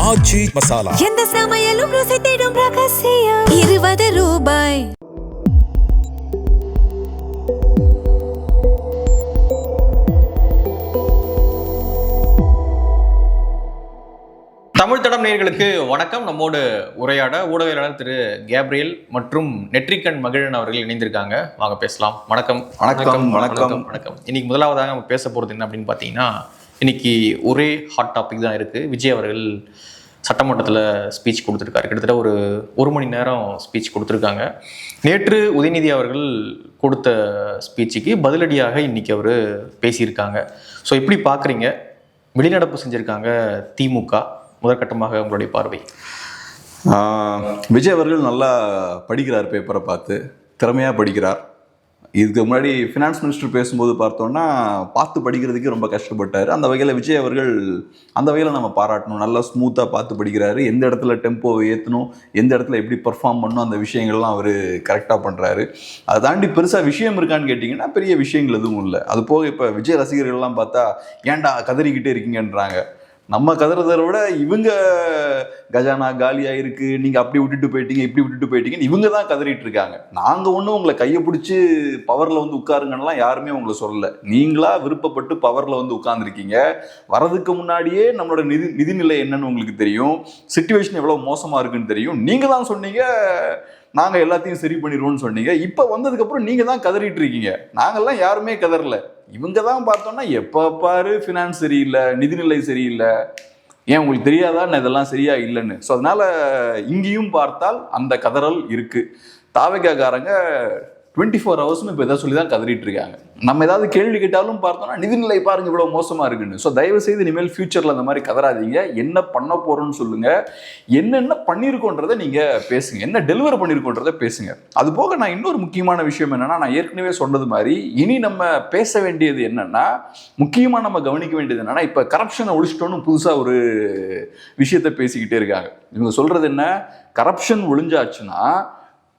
ஆச்சி மசாலா. எந்த சமையலும் ருசி தேடும் ரகசியம். 20 ரூபாய். தமிழ் தடம் நேயர்களுக்கு வணக்கம். நம்மோடு உரையாட ஊடகவியலாளர் திரு கேப்ரியல் மற்றும் நெற்றிக்கண் மகிழன் அவர்கள் இணைந்திருக்காங்க. வாங்க பேசலாம். வணக்கம். வணக்கம். வணக்கம். வணக்கம். இன்னைக்கு முதலாவதாக நம்ம பேச போகிறது என்ன அப்படின்னு பார்த்தீங்கன்னா, இன்னைக்கு ஒரே ஹாட் டாபிக் தான் இருக்குது. விஜய் அவர்கள் சட்டமன்றத்தில் ஸ்பீச் கொடுத்துருக்காரு. கிட்டத்தட்ட ஒரு மணி நேரம் ஸ்பீச் கொடுத்துருக்காங்க. நேற்று உதயநிதி அவர்கள் கொடுத்த ஸ்பீச்சுக்கு பதிலடியாக இன்னைக்கு அவர் பேசியிருக்காங்க. ஸோ எப்படி பார்க்குறீங்க? வெளிநடப்பு செஞ்சுருக்காங்க திமுக. முதற்கட்டமாக உங்களுடைய பார்வை. விஜய் அவர்கள் நல்லா படிக்கிறார், பேப்பரை பார்த்து திறமையாக படிக்கிறார். இதுக்கு முன்னாடி ஃபினான்ஸ் மினிஸ்டர் பேசும்போது பார்த்தோன்னா பார்த்து படிக்கிறதுக்கு ரொம்ப கஷ்டப்பட்டார். அந்த வகையில் விஜய் அவர்கள் அந்த வகையில் நம்ம பாராட்டணும். நல்லா ஸ்மூத்தாக பார்த்து படிக்கிறாரு. எந்த இடத்துல டெம்போவை ஏற்றணும், எந்த இடத்துல எப்படி பர்ஃபார்ம் பண்ணணும், அந்த விஷயங்கள்லாம் அவர் கரெக்டாக பண்ணுறாரு. அதை தாண்டி பெருசாக விஷயம் இருக்கான்னு கேட்டிங்கன்னா பெரிய விஷயங்கள் எதுவும் இல்லை. அது போக இப்போ விஜய் ரசிகர்கள்லாம் பார்த்தா ஏன்டா கதறிக்கிட்டே இருக்கீங்கன்றாங்க. நம்ம கதறதை விட இவங்க கஜானா காலியாக இருக்குது, நீங்கள் அப்படி விட்டுட்டு போயிட்டீங்க, இப்படி விட்டுட்டு போயிட்டீங்கன்னு இவங்க தான் கதறிட்டு இருக்காங்க. நாங்கள் ஒன்றும் உங்களை கையை பிடிச்சி பவரில் வந்து உட்காருங்கன்னெலாம் யாருமே உங்களை சொல்லலை. நீங்களா விருப்பப்பட்டு பவரில் வந்து உட்காந்துருக்கீங்க. வரதுக்கு முன்னாடியே நம்மளோட நிதிநிலை என்னன்னு உங்களுக்கு தெரியும், சிச்சுவேஷன் எவ்வளோ மோசமாக இருக்குன்னு தெரியும். நீங்கள் தான் சொன்னீங்க நாங்கள் எல்லாத்தையும் சரி பண்ணிடுவோம்னு சொன்னீங்க. இப்போ வந்ததுக்கப்புறம் நீங்கள் தான் கதறிட்டு இருக்கீங்க. நாங்கள்லாம் யாருமே கதறல. இவங்க தான் பார்த்தோன்னா எப்போ பாரு ஃபினான்ஸ் சரியில்லை, நிதிநிலை சரியில்லை, ஏன் உங்களுக்கு தெரியாதா நான் இதெல்லாம் சரியா இல்லைன்னு. ஸோ அதனால இங்கேயும் பார்த்தால் அந்த கதறல் இருக்கு. தாவேக்காரங்க 24 ஹவர்ஸும் இப்போ எதாவது சொல்லி தான் கதறிட்டு இருக்காங்க. நம்ம ஏதாவது கேள்வி கேட்டாலும் பார்த்தோம்னா நிதிநிலை பாருங்க இவ்வளோ மோசமாக இருக்குன்னு. ஸோ தயவு செய்து இனிமேல் ஃபியூச்சரில் அந்த மாதிரி கதறாதீங்க. என்ன பண்ண போகிறோன்னு சொல்லுங்கள், என்னென்ன பண்ணியிருக்கோன்றதை நீங்கள் பேசுங்க, என்ன டெலிவர் பண்ணியிருக்கோன்றதை பேசுங்க. அது போக நான் இன்னொரு முக்கியமான விஷயம் என்னென்னா, நான் ஏற்கனவே சொன்னது மாதிரி இனி நம்ம பேச வேண்டியது என்னென்னா, முக்கியமாக நம்ம கவனிக்க வேண்டியது என்னென்னா, இப்போ கரப்ஷனை ஒழிச்சிட்டோன்னு புதுசாக ஒரு விஷயத்தை பேசிக்கிட்டே இருக்காங்க. இவங்க சொல்கிறது என்ன, கரப்ஷன் ஒழிஞ்சாச்சுன்னா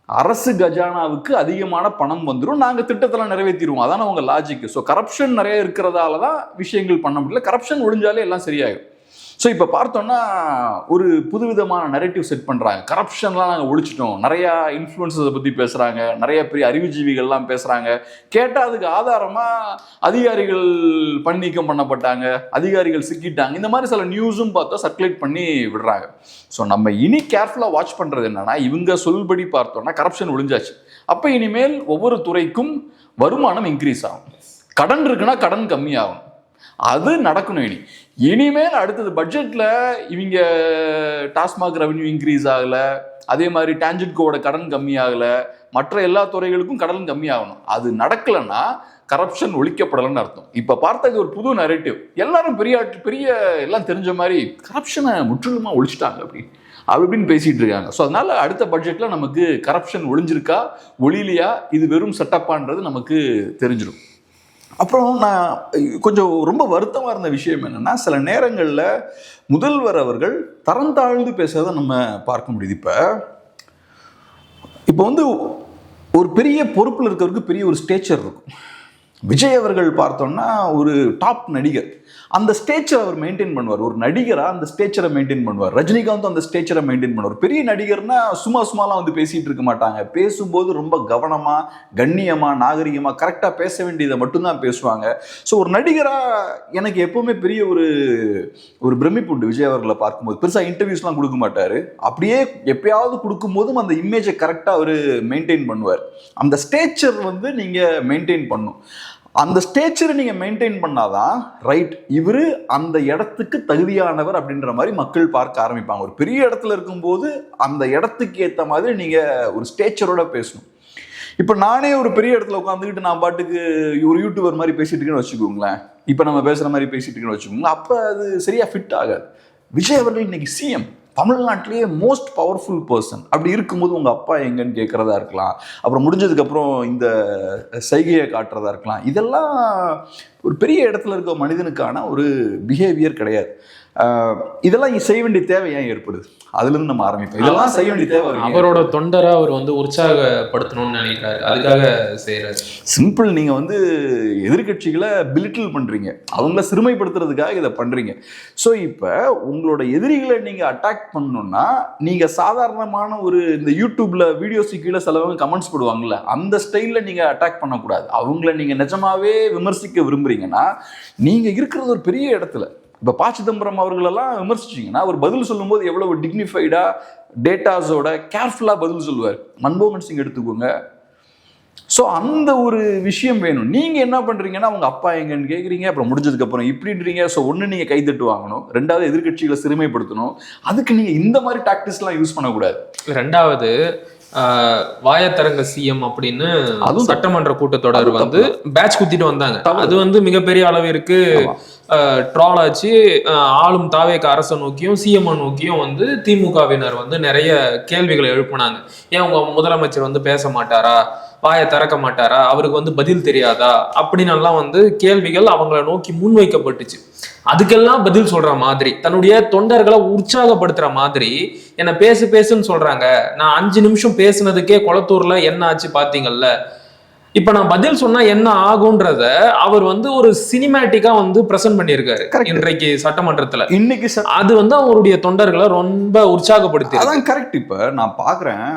அரசு கஜானாவுக்கு அதிகமான பணம் வந்துடும், நாங்கள் திட்டத்தெல்லாம் நிறைவேற்றிடுவோம். அதான் அவங்க லாஜிக். ஸோ கரப்ஷன் நிறைய இருக்கிறதால தான் விஷயங்கள் பண்ண முடியல. கரப்ஷன் ஒழிஞ்சாலே எல்லாம் சரியாகும். ஸோ இப்போ பார்த்தோன்னா ஒரு புதுவிதமான நரேட்டிவ் செட் பண்ணுறாங்க. கரப்ஷன்லாம் நாங்கள் ஒழிச்சிட்டோம், நிறையா இன்ஃப்ளூயன்ஸை பற்றி பேசுகிறாங்க, நிறைய பெரிய அறிவுஜீவிகள்லாம் பேசுகிறாங்க. கேட்டால் அதுக்கு ஆதாரமாக அதிகாரிகள் பணி நீக்கம் பண்ணப்பட்டாங்க, அதிகாரிகள் சிக்கிட்டாங்க, இந்த மாதிரி சில நியூஸும் பார்த்தா சர்க்குலேட் பண்ணி விடுறாங்க. ஸோ நம்ம இனி கேர்ஃபுல்லாக வாட்ச் பண்ணுறது என்னென்னா, இவங்க சொல்படி பார்த்தோன்னா கரப்ஷன் ஒழிஞ்சாச்சு. அப்போ இனிமேல் ஒவ்வொரு துறைக்கும் வருமானம் இன்க்ரீஸ் ஆகும். கடன் இருக்குன்னா கடன் கம்மியாகும். அது நடக்கணும். இனிமேல் அடுத்தது பட்ஜெட்டில் இவங்க டாஸ்மாக் ரெவன்யூ இன்க்ரீஸ் ஆகலை, அதே மாதிரி டான்ஜெட்கோட கடன் கம்மியாகலை, மற்ற எல்லா துறைகளுக்கும் கடன் கம்மியாகணும். அது நடக்கலைன்னா கரப்ஷன் ஒழிக்கப்படலைன்னு அர்த்தம். இப்போ பார்த்தது ஒரு புது நரேட்டிவ். எல்லாரும் பெரிய எல்லாம் தெரிஞ்ச மாதிரி கரப்ஷனை முற்றிலுமாக ஒழிச்சிட்டாங்க அப்படின்னு பேசிகிட்டு இருக்காங்க. ஸோ அதனால் அடுத்த பட்ஜெட்டில் நமக்கு கரப்ஷன் ஒழிஞ்சிருக்கா ஒழிலையா, இது வெறும் செட்டப்பான்றது நமக்கு தெரிஞ்சிடும். அப்புறம் நான் கொஞ்சம் ரொம்ப வருத்தமாக இருந்த விஷயம் என்னென்னா, சில நேரங்களில் முதல்வர் அவர்கள் தரம் தாழ்ந்து பேசுறதை நம்ம பார்க்க முடியுது. இப்போ வந்து ஒரு பெரிய பொறுப்பில் இருக்கிறவருக்கு பெரிய ஒரு ஸ்டேச்சர் இருக்கும். விஜய் அவர்கள் பார்த்தோம்னா ஒரு டாப் நடிகர், அந்த ஸ்டேச்சரை அவர் மெயின்டைன் பண்ணுவார். ஒரு நடிகராக அந்த ஸ்டேச்சரை மெயின்டைன் பண்ணுவார். ரஜினிகாந்த் அந்த ஸ்டேச்சரை மெயின்டைன் பண்ணுவார். பெரிய நடிகர்னா சும்மாலாம் வந்து பேசிகிட்டு இருக்க மாட்டாங்க. பேசும்போது ரொம்ப கவனமாக, கண்ணியமாக, நாகரிகமாக, கரெக்டாக பேச வேண்டியதை மட்டும்தான் பேசுவாங்க. ஸோ ஒரு நடிகராக எனக்கு எப்போவுமே பெரிய ஒரு பிரமிப்பு உண்டு விஜய் அவர்களை பார்க்கும்போது. பெருசாக இன்டர்வியூஸ்லாம் கொடுக்க மாட்டார். அப்படியே எப்பயாவது கொடுக்கும்போதும் அந்த இமேஜை கரெக்டாக அவர் மெயின்டைன் பண்ணுவார். அந்த ஸ்டேச்சர் வந்து நீங்கள் மெயின்டைன் பண்ணணும். அந்த ஸ்டேச்சரை நீங்கள் மெயின்டைன் பண்ணாதான் ரைட், இவர் அந்த இடத்துக்கு தகுதியானவர் அப்படின்ற மாதிரி மக்கள் பார்க்க ஆரம்பிப்பாங்க. ஒரு பெரிய இடத்துல இருக்கும்போது அந்த இடத்துக்கு ஏற்ற மாதிரி நீங்கள் ஒரு ஸ்டேச்சரோட பேசணும். இப்போ நானே ஒரு பெரிய இடத்துல உட்காந்துக்கிட்டு நான் பாட்டுக்கு ஒரு யூடியூபர் மாதிரி பேசிட்டு இருக்கேன்னு வச்சுக்கோங்களேன், இப்போ நம்ம பேசுகிற மாதிரி பேசிட்டு இருக்கேன்னு வச்சுக்கோங்களேன், அப்போ அது சரியாக ஃபிட் ஆகாது. விஜய் அவர்கள் இன்னைக்கு சிஎம், தமிழ்நாட்டிலேயே மோஸ்ட் பவர்ஃபுல் பர்சன். அப்படி இருக்கும்போது உங்கள் அப்பா எங்கன்னு கேட்குறதா இருக்கலாம், அப்புறம் முடிஞ்சதுக்கப்புறம் இந்த சைகையை காட்டுறதா இருக்கலாம், இதெல்லாம் ஒரு பெரிய இடத்துல இருக்க மனிதனுக்கான ஒரு பிஹேவியர் கிடையாது. இதெல்லாம் செய்ய வேண்டிய தேவை ஏன் ஏற்படுது? அதுல இருந்து நம்ம ஆரம்பிப்போம். இதெல்லாம் செய்ய வேண்டிய தேவை அவரோட தொண்டரை அவர் வந்து உற்சாகப்படுத்தணும்னு நினைக்கிறாரு, அதுக்காக செய்யறாரு. சிம்பிள். நீங்க வந்து எதிர்கட்சிகளை பிலிட்டில் பண்றீங்க, அவங்கள சிறுமைப்படுத்துறதுக்காக இதை பண்றீங்க. ஸோ இப்போ உங்களோட எதிரிகளை நீங்க அட்டாக் பண்ணணும்னா நீங்க சாதாரணமான ஒரு இந்த யூடியூப்ல வீடியோஸ் கீழே சிலவங்க கமெண்ட்ஸ் போடுவாங்கல்ல, அந்த ஸ்டைல்ல நீங்க அட்டாக் பண்ணக்கூடாது. அவங்கள நீங்க நிஜமாவே விமர்சிக்க விரும்புறீங்கன்னா நீங்க இருக்கிறது ஒரு பெரிய இடத்துல. இப்போ ப. சிதம்பரம் அவர்களெல்லாம் விமர்சிச்சிங்கன்னா அவர் பதில் சொல்லும்போது எவ்வளவு டிக்னிஃபைடா டேட்டாஸோட கேர்ஃபுல்லாக பதில் சொல்லுவார். மன்மோகன் சிங் எடுத்துக்கோங்க. ஸோ அந்த ஒரு விஷயம் வேணும். நீங்கள் என்ன பண்ணுறீங்கன்னா அவங்க அப்பா எங்கன்னு கேட்குறீங்க, அப்புறம் முடிஞ்சதுக்கப்புறம் இப்படின்றீங்க. ஸோ ஒன்று நீங்கள் கைத்தட்டு வாங்கணும், ரெண்டாவது எதிர்கட்சிகளை சிறுமைப்படுத்தணும். அதுக்கு நீங்கள் இந்த மாதிரி டாக்டிக்ஸ்லாம் யூஸ் பண்ணக்கூடாது. ரெண்டாவது வாயத்தரங்க சிஎம் அப்படின்னு சட்டமன்ற கூட்டத்தொடர் வந்து பேட்ச் குத்திட்டு வந்தாங்க. அது வந்து மிகப்பெரிய அளவிற்கு ட்ரால் ஆச்சு. ஆளும் தாவேக அரசை நோக்கியும் சிஎம் நோக்கியும் வந்து திமுகவினர் வந்து நிறைய கேள்விகளை எழுப்பினாங்க. ஏன் உங்க முதலமைச்சர் வந்து பேச மாட்டாரா, வாயை திறக்க மாட்டாரா, அவருக்கு வந்து பதில் தெரியாதா அப்படின்னு எல்லாம் வந்து கேள்விகள் அவங்கள நோக்கி முன்வைக்கப்பட்டுச்சு. அதுக்கெல்லாம் பதில் சொல்ற மாதிரி, தன்னுடைய தொண்டர்களை உற்சாகப்படுத்துற மாதிரி என்ன பேசுன்னு சொல்றாங்க. நான் 5 நிமிஷம் பேசுனதுக்கே கொளத்தூர்ல என்ன ஆச்சு பாத்தீங்கல்ல, இப்ப நான் பதில் சொன்னா என்ன ஆகும்ன்றத அவர் வந்து ஒரு சினிமேட்டிக்கா வந்து பிரசன்ட் பண்ணியிருக்காரு இன்றைக்கு சட்டமன்றத்துல. இன்னைக்கு அது வந்து அவருடைய தொண்டர்களை ரொம்ப உற்சாகப்படுத்தி. அதான் கரெக்ட். இப்ப நான் பாக்குறேன்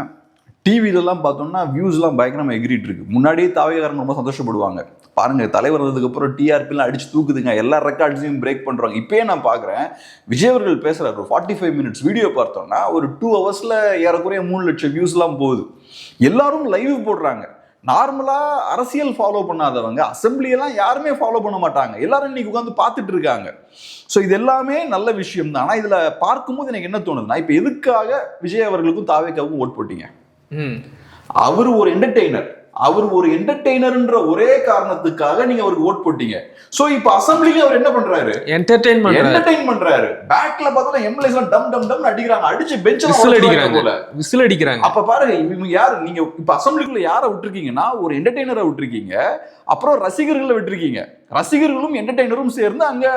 டிவிலெல்லாம் பார்த்தோம்னா வியூஸ்லாம் பயங்கரமாக எகிரிட்டு இருக்கு. முன்னாடியே தாவேகாரங்க ரொம்ப சந்தோஷப்படுவாங்க, பாருங்க தலைவர் வந்ததுக்கு அப்புறம் டிஆர்பிலாம் அடிச்சு தூக்குதுங்க, எல்லா ரெக்கார்ட்ஸையும் பிரேக் பண்றாங்க. இப்பயே நான் பார்க்குறேன் விஜய் அவர்கள் பேசுறாரு, ஒரு 45 மினிட்ஸ் வீடியோ பார்த்தோம்னா ஒரு 2 ஹவர்ஸ்ல ஏறக்குறைய 3 லட்சம் வியூஸ்லாம் போகுது. எல்லாரும் லைவ் போடுறாங்க. நார்மலா அரசியல் ஃபாலோ பண்ணாதவங்க அசம்பிளியெல்லாம் யாருமே ஃபாலோ பண்ண மாட்டாங்க, எல்லாரும் இன்னைக்கு உட்காந்து பார்த்துட்டு இருக்காங்க. ஸோ இது எல்லாமே நல்ல விஷயம் தான். ஆனால் இதுல பார்க்கும்போது எனக்கு என்ன தோணுதுன்னா, இப்போ எதுக்காக விஜய் அவர்களுக்கும் தாவேக்காவுக்கும் ஓட் போட்டீங்க? அவர் ஒரு என்டர்டெய்னர், அவர் ஒரு என்டர்டெய்னர்ன்ற ஒரே காரணத்துக்காக நீங்க அவருக்கு ஓட் போட்டீங்க. சோ இப்போ அசெம்பிளில அவர் என்ன பண்றாரு? என்டர்டெயின் பண்றாரு. பேக்ல பார்த்தா எம்எல்ஏஸ் எல்லாம் டம் டம் டம் அடிக்கிறாங்க, அடிச்சு பெஞ்ச்ல விசில் அடிக்கிறாங்க. அப்ப பாருங்க இவங்க யாரு? நீங்க இப்ப அசெம்பிளிக்குள்ள யாரை விட்டுருக்கீங்கன்னா ஒரு என்டர்டெய்னரை விட்டுருக்கீங்க, அப்புறம் ரசிகர்களை விட்டுருக்கீங்க. ரசிகர்களும் என்டர்டெய்னரும் சேர்ந்து அங்க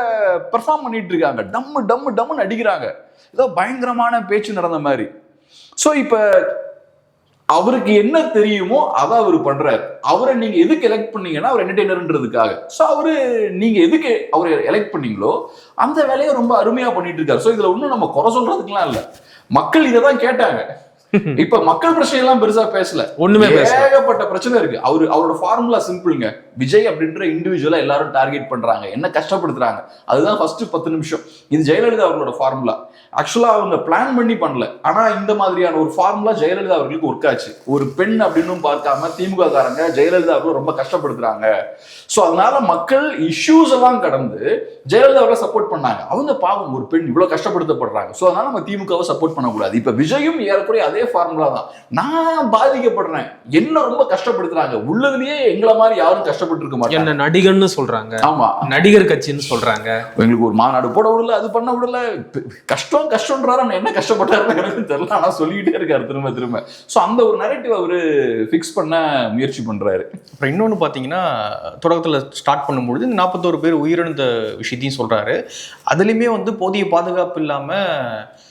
பெர்ஃபார்ம் பண்ணிட்டு இருக்காங்க, டம்மு டம்மு டம்முன்னு அடிக்கிறாங்க, ஏதோ பயங்கரமான பேச்சு நடந்த மாதிரி. சோ இப்ப அவருக்கு என்ன தெரியுமோ அதை அவர் பண்றாரு. அவரை நீங்க எதுக்கு எலெக்ட் பண்ணீங்கன்னா அவர் என்டர்டெய்னர்ன்றதுக்காக. ஸோ அவரு நீங்க எதுக்கு அவரை எலெக்ட் பண்ணீங்களோ அந்த வேலையை ரொம்ப அருமையா பண்ணிட்டு இருக்காரு. ஸோ இதுல ஒன்றும் நம்ம குறை சொல்றதுக்குலாம் இல்லை, மக்கள் இதை தான் கேட்டாங்க. இப்ப மக்கள் பிரச்சனை எல்லாம் பெருசா பேசல, ஒண்ணுமே ஏகப்பட்ட பிரச்சனை இருக்கு. அவரோட ஃபார்முலா சிம்பிள்ங்க. விஜய் அப்படின்ற இண்டிவிஜுவலா எல்லாரும் டார்கெட் பண்றாங்க, என்ன கஷ்டப்படுத்துறாங்க, அதுதான் ஃபர்ஸ்ட் 10 நிமிஷம். இது ஜெயலலிதா அவர்களோட ஃபார்முலா. ஆக்சுவலா அவங்க பிளான் பண்ணி பண்ணல, ஆனா இந்த மாதிரியான ஒரு ஃபார்முலா ஜெயலலிதா அவர்களுக்கு ஒர்க் ஆச்சு. ஒரு பெண் அப்படின்னு பார்க்காம திமுக காரங்க ஜெயலலிதா அவர்கள் ரொம்ப கஷ்டப்படுத்துறாங்க. சோ அதனால மக்கள் இஷ்யூஸ் எல்லாம் கடந்து ஜெயலலிதா அவர்களை சப்போர்ட் பண்ணாங்க. அவங்க பாவம், ஒரு பெண் இவ்வளவு கஷ்டப்படுத்தப்படுறாங்க, சோ அதனால நம்ம திமுகவை சப்போர்ட் பண்ணக்கூடாது. இப்ப விஜயும் ஏறக்குறைய அதே ஃபார்முலா தான். நான் பாதிக்கப்படுறேன், என்ன ரொம்ப கஷ்டப்படுத்துறாங்க, உள்ளதுலயே எங்களை மாதிரி யாரும் கஷ்டப்பட்டு இருக்க மாட்டாங்க. என்ன நடிகர்னு சொல்றாங்க, ஆமா நடிகர் கட்சின்னு சொல்றாங்க, எங்களுக்கு ஒரு மாநாடு போட விடல, அது பண்ண விடல, கஷ்டம்ன்றாரு. என்ன கஷ்டப்பட்டாருன்னு எனக்கு தெரியல, ஆனா சொல்லிக்கிட்டே இருக்காரு திரும்ப திரும்ப. ஸோ அந்த ஒரு நரேட்டிவ் அவரு ஃபிக்ஸ் பண்ண முயற்சி பண்றாரு. அப்புறம் இன்னொன்று பார்த்தீங்கன்னா, தொடக்கத்தில் ஸ்டார்ட் பண்ணும்பொழுது 41 பேர் உயிரிழந்த விஷயத்தையும் சொல்றாரு. அதுலேயுமே வந்து போதிய பாதுகாப்பு இல்லாமல்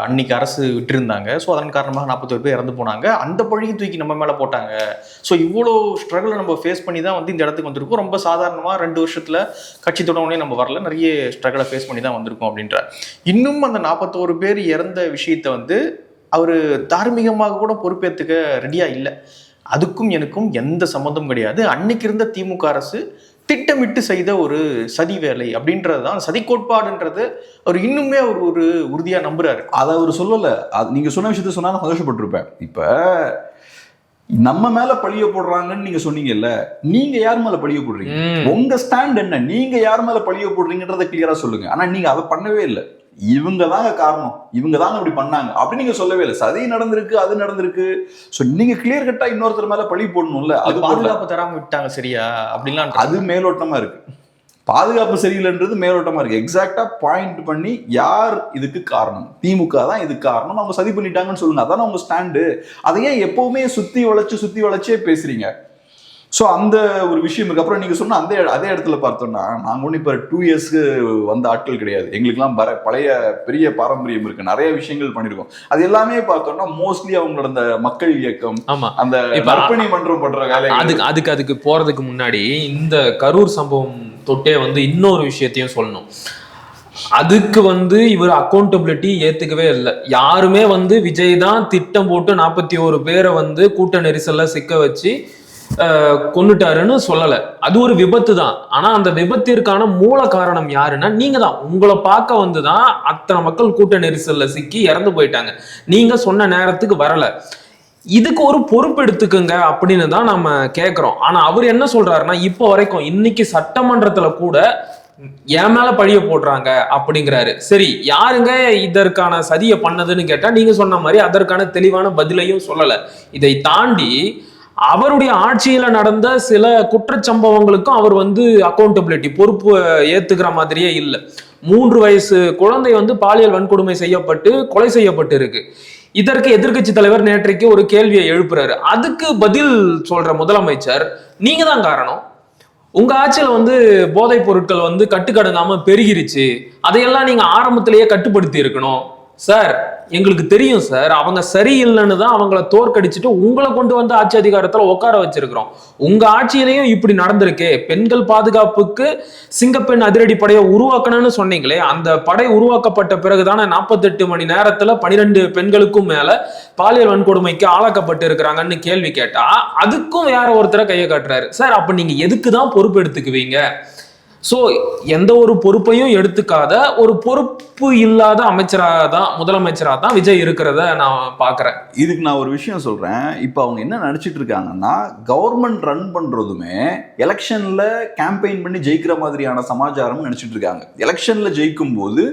அன்னைக்கு அரசு விட்டுருந்தாங்க. ஸோ அதன் காரணமாக 41 பேர் இறந்து போனாங்க. அந்த பழியும் தூக்கி நம்ம மேலே போட்டாங்க. ஸோ இவ்வளோ ஸ்ட்ரகிளை நம்ம ஃபேஸ் பண்ணி தான் வந்து இந்த இடத்துக்கு வந்திருக்கோம். ரொம்ப சாதாரணமாக 2 வருஷத்தில் கட்சி தொடங்கினே நம்ம வரல, நிறைய ஸ்ட்ரகிளை ஃபேஸ் பண்ணி தான் வந்திருக்கோம் அப்படின்ற. இன்னும் அந்த 41 பேர் இறந்த விஷயத்தை வந்து அவர் தார்மீகமாக கூட பொறுப்பேற்றுக்க ரெடியாக இல்லை. அதுக்கும் எனக்கும் எந்த சம்மந்தம் கிடையாது. அன்னைக்கு இருந்த திமுக அரசு திட்டமிட்டு செய்த ஒரு சதி வேலை அப்படின்றது தான் சதி கோட்பாடுன்றது அவர் இன்னுமே அவர் ஒரு உறுதியா நம்புறாரு. அதை அவர் சொல்லல. நீங்க சொன்ன விஷயத்த சொன்னா நான் சந்தோஷப்பட்டிருப்பேன். இப்ப நம்ம மேல பழிய போடுறாங்கன்னு நீங்க சொன்னீங்கல்ல, நீங்க யார் மேல பழிய போடுறீங்க? உங்க ஸ்டாண்ட் என்ன? நீங்க யார் மேல பழிய போடுறீங்கன்றத கிளியரா சொல்லுங்க. ஆனா நீங்க அதை பண்ணவே இல்லை. இவங்க தாங்க காரணம், இவங்க தாங்க இப்படி பண்ணாங்க அப்படின்னு நீங்க சொல்லவே இல்லை. சதி நடந்திருக்கு, அது நடந்திருக்கு. ஸோ நீங்க கிளியர் கட்டா இன்னொருத்தர் மேல பழி போடணும்ல. அது பாதுகாப்பு தராம விட்டாங்க சரியா அப்படின்லாம் அது மேலோட்டமா இருக்கு. பாதுகாப்பு சரியில்லைன்றது மேலோட்டமா இருக்கு. எக்ஸாக்டா பாயிண்ட் பண்ணி யார் இதுக்கு காரணம், திமுக தான் இதுக்கு காரணம், அவங்க சதி பண்ணிட்டாங்கன்னு சொல்லுங்க. அதான உங்க ஸ்டாண்டு. அதையே எப்பவுமே சுத்தி வளைச்சே பேசுறீங்க. ஸோ அந்த ஒரு விஷயம் இருக்கு. அப்புறம் நீங்க சொன்ன அதே இடத்துல பார்த்தோம்னா நாங்கள் ஒன்றும் இப்போ 2 இயர்ஸ்க்கு வந்த ஆட்கள் கிடையாது. எங்களுக்கெல்லாம் பழைய பெரிய பாரம்பரியம் இருக்கு, நிறைய விஷயங்கள் பண்ணியிருக்கோம். அது எல்லாமே பார்த்தோம்னா மோஸ்ட்லி அவங்களோட அந்த மக்கள் இயக்கம், அந்த நற்பணி மன்றம் பண்ற வேலை. அதுக்கு போறதுக்கு முன்னாடி இந்த கரூர் சம்பவம் தொட்டே வந்து இன்னொரு விஷயத்தையும் சொல்லணும். அதுக்கு வந்து இவர் அக்கௌண்டபிலிட்டி ஏத்துக்கவே இல்லை. யாருமே வந்து விஜய் தான் திட்டம் போட்டு 41 பேரை வந்து கூட்ட நெரிசல்ல சிக்க வச்சு கொன்னுட்டாருன்னு சொல்லல. அது ஒரு விபத்து தான். ஆனா அந்த விபத்திற்கான மூல காரணம் யாருன்னா நீங்க தான். உங்களை பார்க்க வந்துதான் அத்தனை மக்கள் கூட்ட நெரிசல்ல சிக்கி இறந்து போயிட்டாங்க. நீங்க சொன்ன நேரத்துக்கு வரல. இதுக்கு ஒரு பொறுப்பு எடுத்துக்குங்க அப்படின்னு தான் நம்ம கேட்கிறோம். ஆனா அவர் என்ன சொல்றாருன்னா இப்போ வரைக்கும் இன்னைக்கு சட்டமன்றத்துல கூட என் மேல பழிய போடுறாங்க அப்படிங்கிறாரு. சரி, யாருங்க இதற்கான சதியை பண்ணதுன்னு கேட்டா நீங்க சொன்ன மாதிரி அதற்கான தெளிவான பதிலையும் சொல்லல. இதை தாண்டி அவருடைய ஆட்சியில நடந்த சில குற்றச்சம்பவங்களுக்கும் அவர் வந்து அக்கௌண்டபிலிட்டி பொறுப்பு ஏத்துக்கிற மாதிரியே இல்லை. 3 வயசு குழந்தை வந்து பாலியல் வன்கொடுமை செய்யப்பட்டு கொலை செய்யப்பட்டு இருக்கு. இதற்கு எதிர்க்கட்சி தலைவர் நேற்றைக்கு ஒரு கேள்வியை எழுப்புறாரு. அதுக்கு பதில் சொல்ற முதலமைச்சர் நீங்க தான் காரணம், உங்க ஆட்சியில வந்து போதைப் பொருட்கள் வந்து கட்டுக்கடங்காம பெருகிருச்சு, அதையெல்லாம் நீங்க ஆரம்பத்திலேயே கட்டுப்படுத்தி இருக்கணும். சார் எங்களுக்கு தெரியும் சார், அவங்க சரியில்லைன்னு தான் அவங்கள தோற்கடிச்சுட்டு உங்களை கொண்டு வந்து ஆட்சி அதிகாரத்துல உட்கார வச்சிருக்கிறோம். உங்க ஆட்சியிலையும் இப்படி நடந்திருக்கே. பெண்கள் பாதுகாப்புக்கு சிங்கப்பெண் அதிரடி படையை உருவாக்கணும்னு சொன்னீங்களே, அந்த படை உருவாக்கப்பட்ட பிறகுதானே 48 மணி நேரத்துல 12 பெண்களுக்கும் மேல பாலியல் வன்கொடுமைக்கு ஆளாக்கப்பட்டு இருக்கிறாங்கன்னு கேள்வி கேட்டா அதுக்கும் வேற ஒருத்தரை கையை காட்டுறாரு. சார் அப்ப நீங்க எதுக்கு தான் பொறுப்பு எடுத்துக்குவீங்க? சோ எந்த ஒரு பொறுப்பையும் எடுத்துக்காத ஒரு பொறுப்பு இல்லாத முதலமைச்சராக தான் விஜய் இருக்கிறத நான் பாக்குறேன். இதுக்கு நான் ஒரு விஷயம் சொல்றேன். இப்போ அவங்க என்ன நினைச்சிட்டு இருக்காங்கன்னா, கவர்மெண்ட் ரன் பண்றதுமே எலெக்ஷன்ல கேம்பெயின் பண்ணி ஜெயிக்கிற மாதிரியான சமாச்சாரம் நினைச்சிட்டு இருக்காங்க. எலெக்ஷன்ல ஜெயிக்கும் போது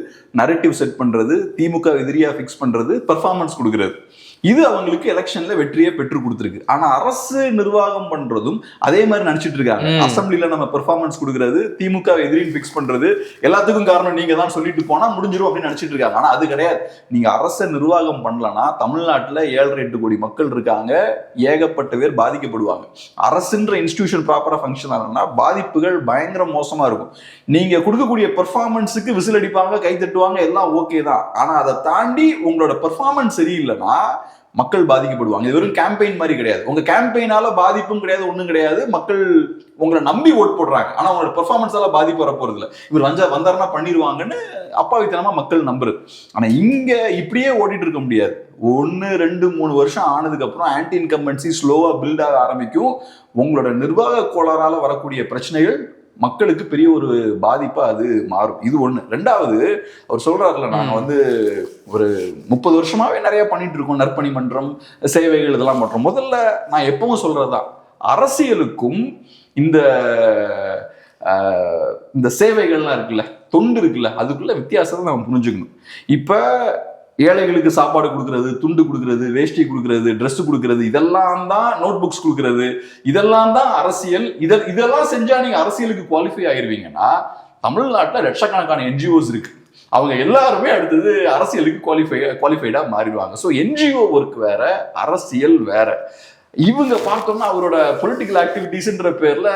நரேட்டிவ் செட் பண்றது, திமுக எதிரியா பிக்ஸ் பண்றது, பெர்ஃபார்மன்ஸ் கொடுக்கறது, இது அவங்களுக்கு எலெக்ஷன்ல வெற்றியை பெற்று கொடுத்துருக்கு. ஆனா அரசு நிர்வாகம் பண்றதும் அதே மாதிரி நினைச்சிட்டு இருக்காங்க. அசம்பிளில நம்ம பெர்ஃபார்மன்ஸ் கொடுக்கறது, திமுக எதிரின்னு பிக்ஸ் பண்றது, எல்லாத்துக்கும் காரணம் நீங்க தான் சொல்லிட்டு போனா முடிஞ்சிடும் அப்படின்னு நினைச்சிட்டு இருக்காங்க. ஆனா அது கிடையாது. நீங்க அரசை நிர்வாகம் பண்ணலன்னா தமிழ்நாட்டுல 7-8 கோடி மக்கள் இருக்காங்க, ஏகப்பட்ட பேர் பாதிக்கப்படுவாங்க. அரசுன்ற இன்ஸ்டிடியூஷன் ப்ராப்பரா ஃபங்க்ஷன் ஆகணும்னா பாதிப்புகள் பயங்கர மோசமா இருக்கும். நீங்க கொடுக்கக்கூடிய பெர்ஃபார்மன்ஸுக்கு விசில் அடிப்பாங்க, கை தட்டுவாங்க, எல்லாம் ஓகே தான். ஆனா அதை தாண்டி உங்களோட பெர்ஃபார்மன்ஸ் சரியில்லைன்னா மக்கள் பாதிக்கப்படுவாங்க. இது வெறும் கேம்பெயின் மாதிரி கிடையாது. உங்க கேம்பெயினால பாதிப்பும் கிடையாது, ஒண்ணும் கிடையாது. மக்கள் உங்களை நம்பி ஓட் போடுறாங்க. ஆனா உங்களோட பெர்ஃபார்மன்ஸால பாதிப்பு வர போறது இல்லை. இவர் வந்தாருன்னா பண்ணிடுவாங்கன்னு அப்பாவித்தனமா மக்கள் நம்புறது. ஆனா இங்க இப்படியே ஓட்டிட்டு இருக்க முடியாது. 1, 2, 3 வருஷம் ஆனதுக்கு அப்புறம் ஆன்டி இன்கம்பன்சி ஸ்லோவா பில்ட் ஆக ஆரம்பிக்கும். உங்களோட நிர்வாக கோளாறால வரக்கூடிய பிரச்சனைகள் மக்களுக்கு பெரிய ஒரு பாதிப்பா அது மாறும். இது ஒண்ணு. 2வது, அவர் சொல்றாருல, நாங்க வந்து ஒரு 30 வருஷமாவே நிறைய பண்ணிட்டு இருக்கோம், நற்பணி மன்றம், சேவைகள், இதெல்லாம் பண்றோம். முதல்ல நான் எப்பவும் சொல்றதுதான், அரசியலுக்கும் இந்த சேவைகள்லாம் இருக்குல்ல, தொண்டு இருக்குல்ல, அதுக்குள்ள வித்தியாசத்தை நம்ம புரிஞ்சுக்கணும். இப்ப ஏழைகளுக்கு சாப்பாடு கொடுக்கறது, துண்டு கொடுக்கறது, வேஷ்டி கொடுக்கறது, ட்ரெஸ் கொடுக்கறது, இதெல்லாம் தான், நோட் புக்ஸ் கொடுக்கறது, இதெல்லாம் தான் அரசியல். இதெல்லாம் செஞ்சா நீங்க அரசியலுக்கு குவாலிஃபை ஆயிருவீங்கன்னா, தமிழ்நாட்டில் லட்சக்கணக்கான என்ஜிஓஸ் இருக்கு. அவங்க எல்லாருமே அடுத்தது அரசியலுக்கு குவாலிஃபைடா மாறிடுவாங்க. ஸோ என்ஜிஓ ஒர்க் வேற, அரசியல் வேற. இவங்க பார்த்தோம்னா அவரோட பொலிட்டிக்கல் ஆக்டிவிட்டிஸ்ன்ற பேர்ல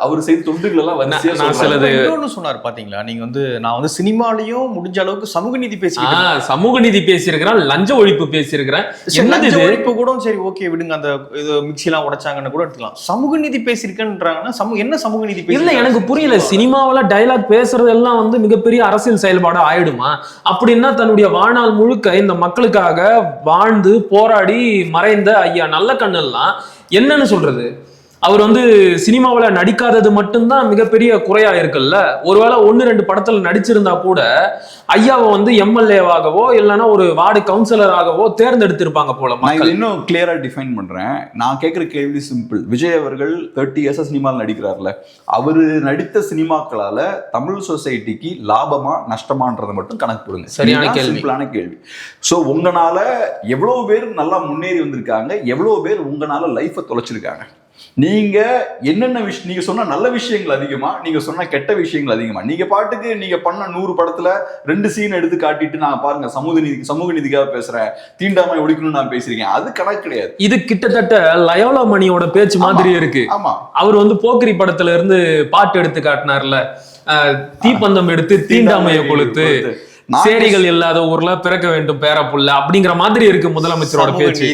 அவர் செய்த தொண்டுகள் எல்லாம் இன்னொன்னு சொன்னார் பாத்தீங்களா, நீங்க வந்து நான் வந்து சினிமாலையும் முடிஞ்ச அளவுக்கு சமூக நீதி பேசியிருக்கிறேன், லஞ்ச ஒழிப்பு பேசியிருக்கிறேன். லஞ்ச ஒழிப்பு கூட சரி ஓகே விடுங்க, அந்த இது மிக்சி எல்லாம் உடைச்சாங்கன்னு கூட எடுத்துக்கலாம். சமூக நீதி பேசியிருக்கேன்றாங்கன்னா என்ன சமூக நீதி இல்ல, எனக்கு புரியல. சினிமாவில டைலாக் பேசுறது எல்லாம் வந்து மிகப்பெரிய அரசியல் செயல்பாடு ஆயிடுமா? அப்படின்னா தன்னுடைய வாழ்நாள் முழுக்க இந்த மக்களுக்காக வாழ்ந்து போராடி மறைந்த ஐயா நல்லக்கண்ணு என்னன்னு சொல்றது? அவர் வந்து சினிமாவில் நடிக்காதது மட்டும்தான் மிகப்பெரிய குறையா இருக்குல்ல. ஒருவேளை 1-2 படத்துல நடிச்சிருந்தா கூட ஐயாவை வந்து எம்எல்ஏவாகவோ இல்லைன்னா ஒரு வார்டு கவுன்சிலராகவோ தேர்ந்தெடுத்திருப்பாங்க போல. நான் இன்னும் கிளியரா டிஃபைன் பண்றேன். நான் கேட்கிற கேள்வி சிம்பிள். விஜய் அவர்கள் 30 இயர்ஸ் சினிமாவில் நடிக்கிறார்ல, அவரு நடித்த சினிமாக்களால தமிழ் சொசைட்டிக்கு லாபமா நஷ்டமான்றதை மட்டும் கணக்கு போடுங்க. சரியான கேள்வி, சிம்பிளான கேள்வி. சோ உங்களால எவ்வளவு பேர் நல்லா முன்னேறி வந்திருக்காங்க, எவ்வளவு பேர் உங்களால லைஃபை தொலைச்சிருக்காங்க. நீங்க என்னென்ன விஷயம், நீங்க சொன்ன நல்ல விஷயங்கள் அதிகமா, நீங்க சொன்ன கெட்ட விஷயங்கள் அதிகமா. நீங்க பாட்டுக்கு நீங்க பண்ண 100 படத்துல 2 சீன் எடுத்து காட்டிட்டு நான் பாருங்க சமூக நீதிக்காக பேசுறேன், தீண்டாமை ஒழிக்கணும்னு நான் பேசிருக்கேன், அது கணக்கு கிடையாது. இது கிட்டத்தட்ட லயோலா மணியோட பேச்சு மாதிரி இருக்கு. ஆமா, அவர் வந்து போக்கிரி படத்துல இருந்து பாட்டு எடுத்து காட்டினார்ல, தீப்பந்தம் எடுத்து தீண்டாமையை கொளுத்து, சேரிகள் இல்லாத ஊர்ல பிறக்க வேண்டும் பேரப்புள்ள அப்படிங்கிற மாதிரி இருக்கு முதலமைச்சரோட பேச்சு.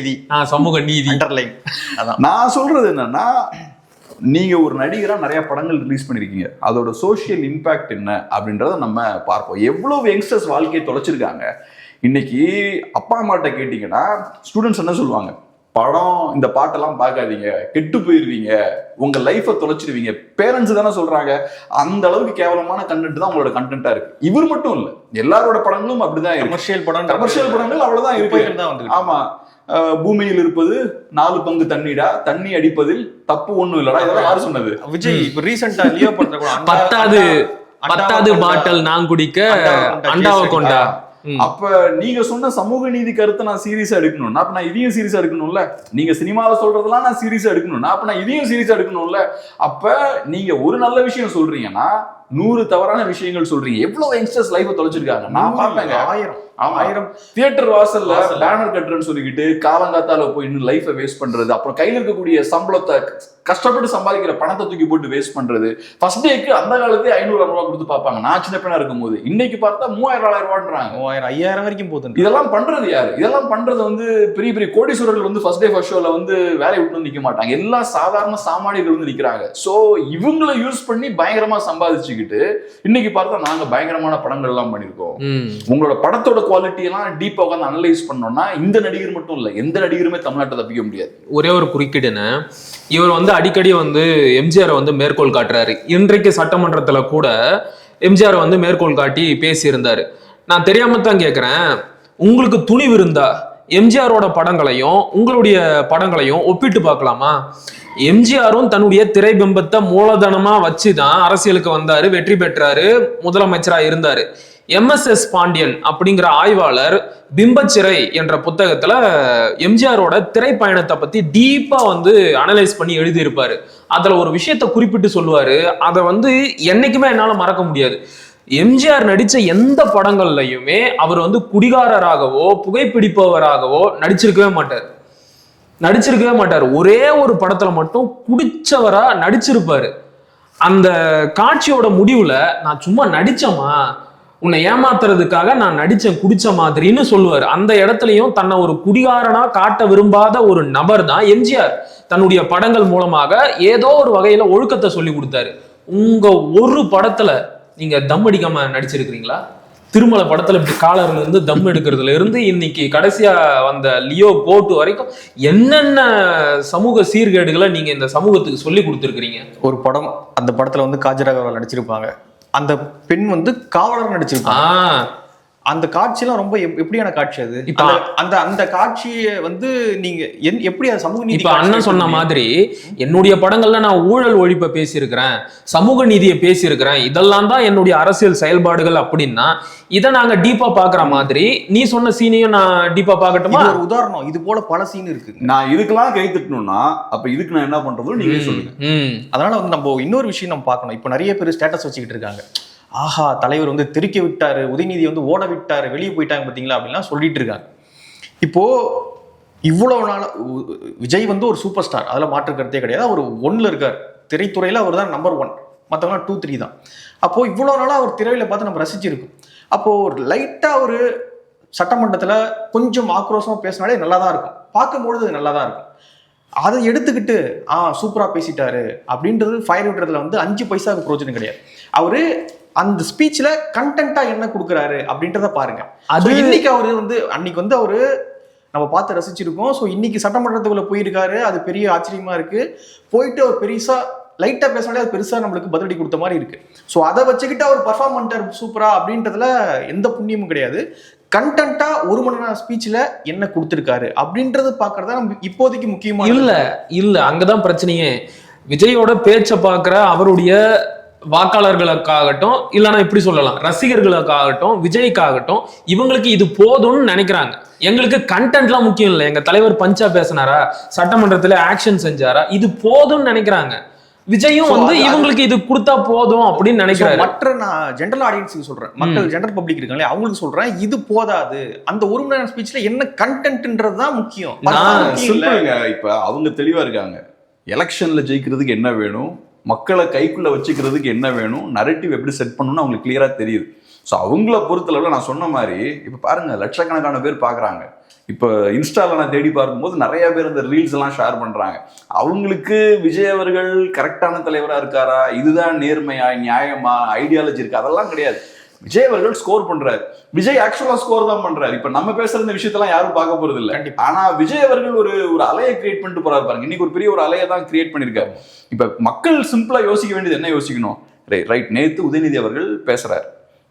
சமூக நீதி. நான் சொல்றது என்னன்னா, நீங்க ஒரு நடிகரா நிறைய படங்கள் ரிலீஸ் பண்ணிருக்கீங்க, அதோட சோசியல் இம்பாக்ட் என்ன அப்படின்றத நம்ம பார்ப்போம். எவ்வளவு யங்ஸ்டர்ஸ் வாழ்க்கையை தொலைச்சிருக்காங்க. இன்னைக்கு அப்பா அம்மாட்ட கேட்டீங்கன்னா ஸ்டூடெண்ட்ஸ் என்ன சொல்லுவாங்க, படம் இந்த பாட்டெல்லாம் பார்க்காதீங்க, கெட்டு போயிருவீங்க, உங்க லைஃபை தொலைச்சிருவீங்க. பேரண்ட்ஸ் தானே சொல்றாங்க. அந்த அளவுக்கு கேவலமான கண்டென்ட் தான் உங்களோட கண்டென்ட்டா இருக்கு. இவர் மட்டும் இல்ல, எல்லாரோட படங்களும் அப்படிதான் இருக்கு. கமர்ஷியல் படங்கள் அவ்வளவுதான் இருக்கு. ஆமா, பூமியில் இருப்பது 4 பங்கு தண்ணீடா, தண்ணி அடிப்பதில் தப்பு ஒண்ணும் இல்லடா, இதெல்லாம் யாரு சொன்னது? விஜய் ரீசெண்டா லியோ படத்துல 10வது பாட்டல் நான் குடிக்க அண்டாவை கொண்டா. அப்ப நீங்க சொன்ன சமூக நீதி கருத்தை நான் சீரியஸா எடுக்கணும்னா அப்ப நான் இதையும் சீரியஸா எடுக்கணும்ல. நீங்க சினிமாவை சொல்றதெல்லாம் நான் சீரியஸா எடுக்கணும்னா அப்ப நான் இதையும் சீரியஸா எடுக்கணும்ல. அப்ப நீங்க ஒரு நல்ல விஷயம் சொல்றீங்கன்னா 100 தவறான விஷயங்கள் சொல்றீங்க. எவ்வளவு யங்ஸ்டர்ஸ் லைஃபை தொலைச்சிருக்காங்க. நான் பார்ப்பேங்க 1000 தியேட்டர் வாசல்ல பேனர் கட்டுறேன்னு சொல்லிக்கிட்டு காலங்காத்தால போய் இன்னும் லைஃபை வேஸ்ட் பண்றது, அப்புறம் கையில இருக்கக்கூடிய சம்பளத்தை கஷ்டப்பட்டு சம்பாதிக்கிற பணத்தை தூக்கி போட்டு வேஸ்ட் பண்றது. ஃபர்ஸ்ட் டேக்கு அந்த காலத்துல 500 ரூபாய் கொடுத்து பார்ப்பாங்க. நான் சின்ன பையனா இருக்கும் போது. இன்னைக்கு பார்த்தா 3000 ரூபாய்ன்றாங்க. 5000 வரைக்கும் போகுது. இதெல்லாம் பண்றது யாரு? இதெல்லாம் பண்றது வந்து பெரிய பெரிய கோடீஸ்வரர்கள் வந்து ஃபர்ஸ்ட் டே ஃபர்ஸ்ட் ஷோல வந்து வேலையை விட்டு நிக்க மாட்டாங்க. எல்லா சாதாரண சாமானியர்கள் வந்து நிக்கிறாங்க. சோ இவங்களை யூஸ் பண்ணி பயங்கரமா சம்பாதிச்சுக்கிட்டு இன்னைக்கு பார்த்தா நாங்க பயங்கரமான படங்கள் எல்லாம் பண்ணிருக்கோம். உங்களோட படத்தோட குவாலிட்டி எல்லாம் டீப்பா உட்காந்து அனலைஸ் பண்ணோம்னா இந்த நடிகர் மட்டும் இல்ல, எந்த நடிகருமே தமிழ்நாட்டை தப்பிக்க முடியாது. ஒரே ஒரு குறுக்கீடுன்னு, இவர் வந்து அடிக்கடி வந்து எம்ஜிஆரை வந்து மேற்கோள் காட்டுறாரு. இன்றைக்கு சட்டமன்றத்துல கூட எம்ஜிஆர் வந்து மேற்கோள் காட்டி பேசியிருந்தாரு. நான் தெரியாம தான் கேட்கிறேன், உங்களுக்கு துணிவு இருந்தா எம்ஜிஆரோட படங்களையும் உங்களுடைய படங்களையும் ஒப்பிட்டு பார்க்கலாமா? எம்ஜிஆரும் தன்னுடைய திரைபிம்பத்தை மூலதனமா வச்சுதான் அரசியலுக்கு வந்தாரு, வெற்றி பெற்றாரு, முதலமைச்சரா இருந்தாரு. MSS பாண்டியன் அப்படிங்கிற ஆய்வாளர் பிம்பச்சிறை என்ற புத்தகத்துல எம்ஜிஆரோட திரைப்பயணத்தை பத்தி டீப்பா வந்து அனலைஸ் பண்ணி எழுதியிருப்பாரு. அதுல ஒரு விஷயத்த குறிப்பிட்டு சொல்லுவாரு, அதை வந்து என்னைக்குமே என்னால மறக்க முடியாது. எம்ஜிஆர் நடிச்ச எந்த படங்கள்லையுமே அவர் வந்து குடிகாரராகவோ புகைப்பிடிப்பவராகவோ நடிச்சிருக்கவே மாட்டார். ஒரே ஒரு படத்துல மட்டும் குடிச்சவரா நடிச்சிருப்பாரு. அந்த காட்சியோட முடிவுல நான் சும்மா நடிச்சமா, உன்னை ஏமாத்துறதுக்காக நான் நடிச்சேன் குடிச்ச மாதிரின்னு சொல்லுவார். அந்த இடத்துலயும் தன்னை ஒரு குடிகாரனா காட்ட விரும்பாத ஒரு நபர் தான் எம்ஜிஆர். தன்னுடைய படங்கள் மூலமாக ஏதோ ஒரு வகையில ஒழுக்கத்தை சொல்லி கொடுத்தாரு. உங்க ஒரு படத்துல நீங்க தம் அடிக்காம நடிச்சிருக்கிறீங்களா? திருமலை படத்துல இப்படி காலர்ல இருந்து தம் எடுக்கிறதுல இருந்து இன்னைக்கு கடைசியா வந்த லியோ கோட்டு வரைக்கும் என்னென்ன சமூக சீர்கேடுகளை நீங்க இந்த சமூகத்துக்கு சொல்லி கொடுத்துருக்கீங்க. ஒரு படம், அந்த படத்துல வந்து காஜராக நடிச்சிருப்பாங்க, அந்த பெண் வந்து காவலர் நடிச்சிருப்பாங்க. அந்த காட்சியெல்லாம் ரொம்ப எப்படியான காட்சி அது? அந்த காட்சியை வந்து நீங்க எப்படி அது சமூக நீதி? இப்ப அண்ணன் சொன்ன மாதிரி என்னுடைய படங்கள்ல நான் ஊழல் ஒழிப்பை பேசியிருக்கிறேன், சமூக நீதியை பேசியிருக்கிறேன், இதெல்லாம் தான் என்னுடைய அரசியல் செயல்பாடுகள் அப்படின்னா இதை நாங்க டீப்பா பாக்குற மாதிரி நீ சொன்ன சீனையும் நான் டீப்பா பாக்கட்டுமா? ஒரு உதாரணம், இது போல பல சீன் இருக்கு. நான் இதுக்கெல்லாம் கை தட்டணும்னா அப்ப இதுக்கு நான் என்ன பண்றது நீங்க சொல்லுங்க. அதனால வந்து நம்ம இன்னொரு விஷயம் நம்ம பார்க்கணும். இப்ப நிறைய பேர் ஸ்டேட்டஸ் வச்சுக்கிட்டு இருக்காங்க, ஆஹா தலைவர் வந்து தெரிக்க விட்டாரு, உதயநிதி வந்து ஓட விட்டாரு, வெளியே போயிட்டாங்க பார்த்தீங்களா அப்படின்லாம் சொல்லிட்டு இருக்காங்க. இப்போ இவ்வளவு நாள் விஜய் வந்து ஒரு சூப்பர் ஸ்டார், அதில் மாற்று கருத்தே கிடையாது. அவர் 1ல இருக்கார், திரைத்துறையில் அவர் தான் நம்பர் 1, மற்றவங்களாம் 2, 3 தான். அப்போ இவ்வளோ நாளாக அவர் திரையில பார்த்து நம்ம ரசிச்சிருக்கோம். அப்போ லைட்டாக ஒரு சட்டமன்றத்தில் கொஞ்சம் ஆக்ரோஷமாக பேசினாலே நல்லா தான் இருக்கும், பார்க்கும்பொழுது அது நல்லா தான் இருக்கும். அதை எடுத்துக்கிட்டு சூப்பராக பேசிட்டாரு அப்படின்றது ஃபயர் விடுறதுல வந்து 5 பைசாவுக்கு பிரோஜனம் கிடையாது. அவரு அந்த ஸ்பீச்ல கண்டென்ட்டா என்ன கொடுக்குறாரு அப்படின்றத பாருங்க. அது இன்னைக்கு அவரு வந்து அன்னைக்கு வந்து அவரு நம்ம பார்த்து ரசிச்சிருக்கோம். ஸோ இன்னைக்கு சட்டமன்றத்துக்குள்ள போயிருக்காரு, அது பெரிய ஆச்சரியமா இருக்கு. போயிட்டு அவர் பெருசா லைட்டா பேசினாலே அது பெருசா நம்மளுக்கு பதிலடி கொடுத்த மாதிரி இருக்கு. ஸோ அதை வச்சுக்கிட்டு அவர் பர்ஃபார்ம் பண்ணிட்டார் சூப்பரா அப்படின்றதுல எந்த புண்ணியமும் கிடையாது. கண்டென்ட்டா 1 மணி நேரம் ஸ்பீச்ல என்ன கொடுத்துருக்காரு அப்படின்றது பாக்குறதா நம்ம இப்போதைக்கு முக்கியமா இல்ல அங்கதான் பிரச்சனையே. விஜயோட பேச்சை பாக்குற அவருடைய வாக்காளர்களுக்காகட்டும், இல்லைன்னா இப்படி சொல்லலாம் ரசிகர்களுக்காகட்டும், விஜய்க்காகட்டும், இவங்களுக்கு இது போதும்னு நினைக்கிறாங்க. எங்களுக்கு கண்டென்ட்லாம் முக்கியம் இல்லை, எங்க தலைவர் பஞ்சா பேசினாரா, சட்டமன்றத்துல ஆக்ஷன் செஞ்சாரா, இது போதும்னு நினைக்கிறாங்க. விஜயும் வந்து இவங்களுக்கு இது கொடுத்தா போதும் அப்படின்னு நினைக்கிறாரு. மற்ற நான் ஜெனரல் ஆடியன்ஸுக்கு சொல்றேன், மக்கள் ஜெனரல் பப்ளிக் இருக்காங்களே அவங்களுக்கு சொல்றேன், இது போதாது. அந்த 1 மணி நேரம் ஸ்பீச்ல என்ன கண்டென்ட்ன்றது தான் முக்கியம். இப்ப அவங்க தெளிவா இருக்காங்க. எலெக்ஷன்ல ஜெயிக்கிறதுக்கு என்ன வேணும், மக்களை கைக்குள்ள வச்சுக்கிறதுக்கு என்ன வேணும், நரேட்டிவ் எப்படி செட் பண்ணணும்னு அவங்களுக்கு கிளியரா தெரியுது. ஸோ அவங்கள பொறுத்தளவுல நான் சொன்ன மாதிரி இப்ப பாருங்க, லட்சக்கணக்கான பேர் பாக்குறாங்க. இப்போ இன்ஸ்டால நான் தேடி பார்க்கும்போது நிறைய பேர் இந்த ரீல்ஸ் எல்லாம் ஷேர் பண்றாங்க. அவங்களுக்கு விஜய் அவர்கள் கரெக்டான தலைவரா இருக்காரா, இதுதான் நேர்மையா, நியாயமா, ஐடியாலஜி இருக்கா, அதெல்லாம் கிடையாது. விஜய் அவர்கள் ஸ்கோர் பண்றாரு. விஜய் ஆக்சுவலா ஸ்கோர் தான் பண்றாரு. இப்ப நம்ம பேசுற இந்த விஷயத்தெல்லாம் யாரும் பார்க்க போறது இல்ல. ஆனா விஜய் அவர்கள் ஒரு அலையை கிரியேட் பண்ணிட்டு போறாரு பாருங்க. இன்னைக்கு ஒரு பெரிய ஒரு அலையை தான் கிரியேட் பண்ணிருக்காரு. இப்ப மக்கள் சிம்பிளா யோசிக்க வேண்டியது என்ன யோசிக்கணும், ரைட், நேத்து உதயநிதி அவர்கள் பேசுறாரு,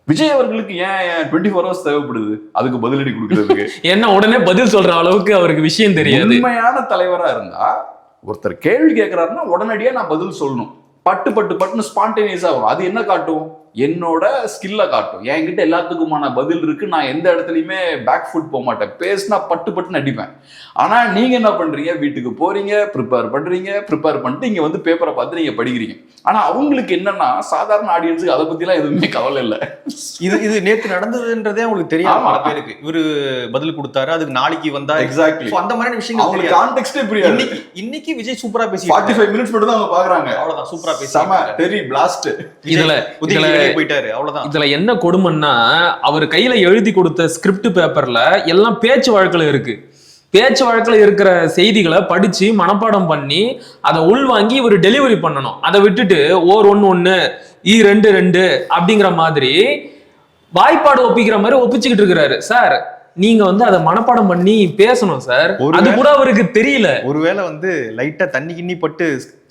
விஜய் அவர்களுக்கு ஏன் 24 hours தேவைப்படுது அதுக்கு பதிலடி கொடுக்கறதுக்கு? என்ன உடனே பதில் சொல்ற அளவுக்கு அவருக்கு விஷயம் தெரியாது. உண்மையான தலைவரா இருந்தா ஒருத்தர் கேள்வி கேட்கிறாருன்னா உடனடியா நான் பதில் சொல்லணும். பட்டுன்னு ஸ்பான்டேனியஸா வரும். அது என்ன காட்டும், என்னோட ஸ்கில்ல காட்டும். என்கிட்ட எல்லாத்துக்குமான பதில் இருக்கு, நான் எந்த இடத்துலயுமே பேக் ஃபுட் போக மாட்டேன், பேசினா பட்டுன்னு அடிப்பேன். ஆனா நீங்க என்ன பண்றீங்க, வீட்டுக்கு போறீங்க, ப்ரிப்பேர் பண்ணிட்டு இங்க வந்து பேப்பரை பார்த்து நீங்க படிக்கிறீங்க. ஆனா அவங்களுக்கு என்னன்னா, சாதாரண ஆடியன்ஸுக்கு அதை பத்தி எல்லாம் எதுவுமே கவலை இல்லை. இது நேத்து நடந்ததுன்றதே அவங்களுக்கு தெரியாது. பல பேருக்கு இவரு பதில் கொடுத்தாரு, அதுக்கு நாளைக்கு வந்தா எக்ஸாக்ட்லி அந்த மாதிரி விஷயங்கள் கான்டெக்ஸ்டே புரியாது. இன்னைக்கு விஜய் சூப்பரா பேசி 45 minutes மட்டும் தான் அவங்க பாக்குறாங்க. அவ்வளவுதான், சூப்பரா பேசி பிளாஸ்ட். இதுல என்ன கொடுமைன்னா, அவர் கையில எழுதி கொடுத்த ஸ்கிரிப்ட் பேப்பர்ல எல்லாம் பேச்சு வழக்குல இருக்கு. பேச்சு வழக்குல இருக்கிற செய்திகளை படிச்சு மனப்பாடம் பண்ணி அதை உள்வாங்கி இவர் டெலிவரி பண்ணணும். அதை விட்டுட்டு ஓர் 1 2 2 அப்படிங்கிற மாதிரி வாய்ப்பாடு ஒப்பிக்கிற மாதிரி ஒப்பிச்சுக்கிட்டு இருக்கிறாரு. சார், நீங்க வந்து அதை மனப்பாடம் பண்ணி பேசணும் சார். அது கூட அவருக்கு தெரியல. ஒருவேளை வந்து லைட்டா தண்ணி கிண்ணி பட்டு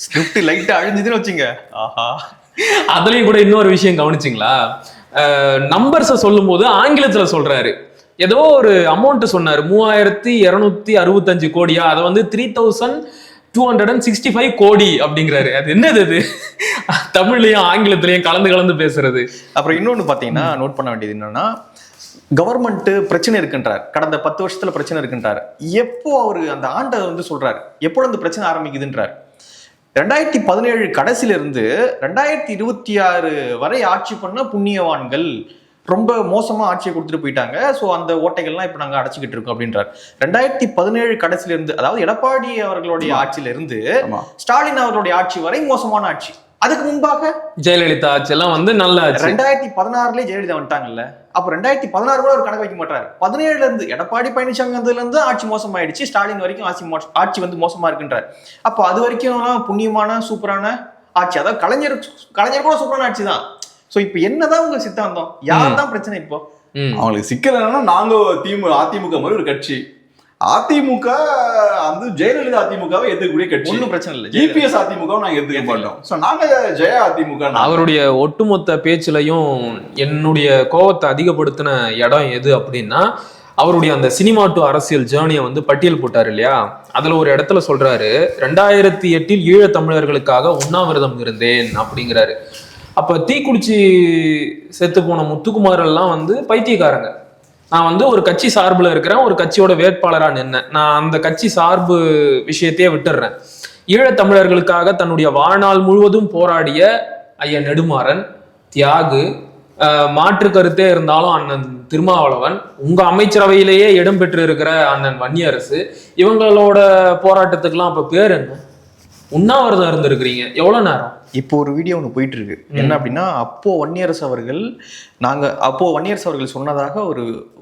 ஸ்கிரிப்ட் லைட்டா அழிஞ்சதுன்னு வச்சுங்க, ஆஹா. அதுலயும் கூட இன்னொரு விஷயம் கவனிச்சிங்களா, நம்பர்ஸ சொல்லும் போது ஆங்கிலத்துல சொல்றாரு. ஏதோ ஒரு அமௌண்ட் சொன்னாரு, 3265 கோடியா, அதை வந்து 3265 கோடி அப்படிங்கிறாரு. அது என்னது, அது தமிழ்லயும் ஆங்கிலத்திலயும் கலந்து பேசுறது. அப்புறம் இன்னொன்னு பாத்தீங்கன்னா நோட் பண்ண வேண்டியது என்னன்னா, கவர்மெண்ட் பிரச்சனை இருக்குன்றார், கடந்த 10 வருஷத்துல பிரச்சனை இருக்குன்றார். எப்போ அவரு அந்த ஆண்டை வந்து சொல்றாரு, எப்போ அந்த பிரச்சனை ஆரம்பிக்குதுன்றார். 2017 கடைசியில இருந்து 2026 வரை ஆட்சி பண்ண புண்ணியவான்கள் ரொம்ப மோசமா ஆட்சியை கொடுத்துட்டு போயிட்டாங்க. ஸோ அந்த ஓட்டைகள்லாம் இப்ப நாங்க அடைச்சிக்கிட்டு இருக்கோம் அப்படின்றார். 2017 கடைசியில இருந்து, அதாவது எடப்பாடி அவர்களுடைய ஆட்சியில இருந்து ஸ்டாலின் அவர்களுடைய ஆட்சி வரை மோசமான ஆட்சி. அதுக்கு முன்பாக ஜெயலலிதா ஆட்சி எல்லாம் வந்து நல்ல 2016 ஜெயலலிதா வந்துட்டாங்கல்ல. அப்ப 2016 கூட ஒரு கணக்கு வைக்க மாட்டாரு. 17 இருந்து எடப்பாடி பழனிசாமி வந்ததுல இருந்து ஆட்சி மோசமாயிடுச்சு, ஸ்டாலின் வரைக்கும் ஆட்சி வந்து மோசமா இருக்குன்றார். அப்போ அது வரைக்கும் புண்ணியமான சூப்பரான ஆட்சி, அதாவது கலைஞர் கூட சூப்பரான ஆட்சி தான். சோ இப்ப என்னதான் உங்க சித்தாந்தம், யார் தான் பிரச்சனை இப்போ? அவங்களுக்கு சிக்கல் என்னன்னா, நாங்க அதிமுக மாதிரி ஒரு கட்சி, அதிமுக வந்து ஜெயலலிதா அதிமுகவை எதிர்க்கக்கூடிய கட்சி, ஒன்றும் பிரச்சனை இல்லை. இபிஎஸ் அதிமுக நாங்க எதிர்க்க மாட்டோம். சோ நாங்க ஜெய அதிமுக. அவருடைய ஒட்டுமொத்த பேச்சுலையும் என்னுடைய கோவத்தை அதிகப்படுத்தின இடம் எது அப்படின்னா, அவருடைய அந்த சினிமா டு அரசியல் ஜேர்னியை வந்து பட்டியல் போட்டார் இல்லையா, அதுல ஒரு இடத்துல சொல்றாரு, 2008 ஈழத் தமிழர்களுக்காக உண்ணாவிரதம் இருந்தேன் அப்படிங்கிறாரு. அப்ப தீக்குடிச்சு செத்து போன முத்துக்குமார் எல்லாம் வந்து பைத்தியக்காரங்க. நான் வந்து ஒரு கட்சி சார்புல இருக்கிறேன், ஒரு கட்சியோட வேட்பாளரா நின்னேன், நான் அந்த கட்சி சார்பு விஷயத்தையே விட்டுடுறேன். ஈழத் தமிழர்களுக்காக தன்னுடைய வாழ்நாள் முழுவதும் போராடிய ஐயா நெடுமாறன், தியாகு, மாற்று கருத்தே இருந்தாலும் அண்ணன் திருமாவளவன், உங்க அமைச்சரவையிலேயே இடம்பெற்று இருக்கிற அண்ணன் வன்னியரசு, இவங்களோட போராட்டத்துக்கெல்லாம் அப்ப பேர் என்ன? உண்ணாவிரதம் இருந்திருக்கிறீங்க எவ்வளவு நேரம்? இப்போ ஒரு வீடியோ ஒன்று போயிட்டு இருக்கு. என்ன அப்படின்னா, அப்போ வன்னியரசு அவர்கள் சொன்னதாக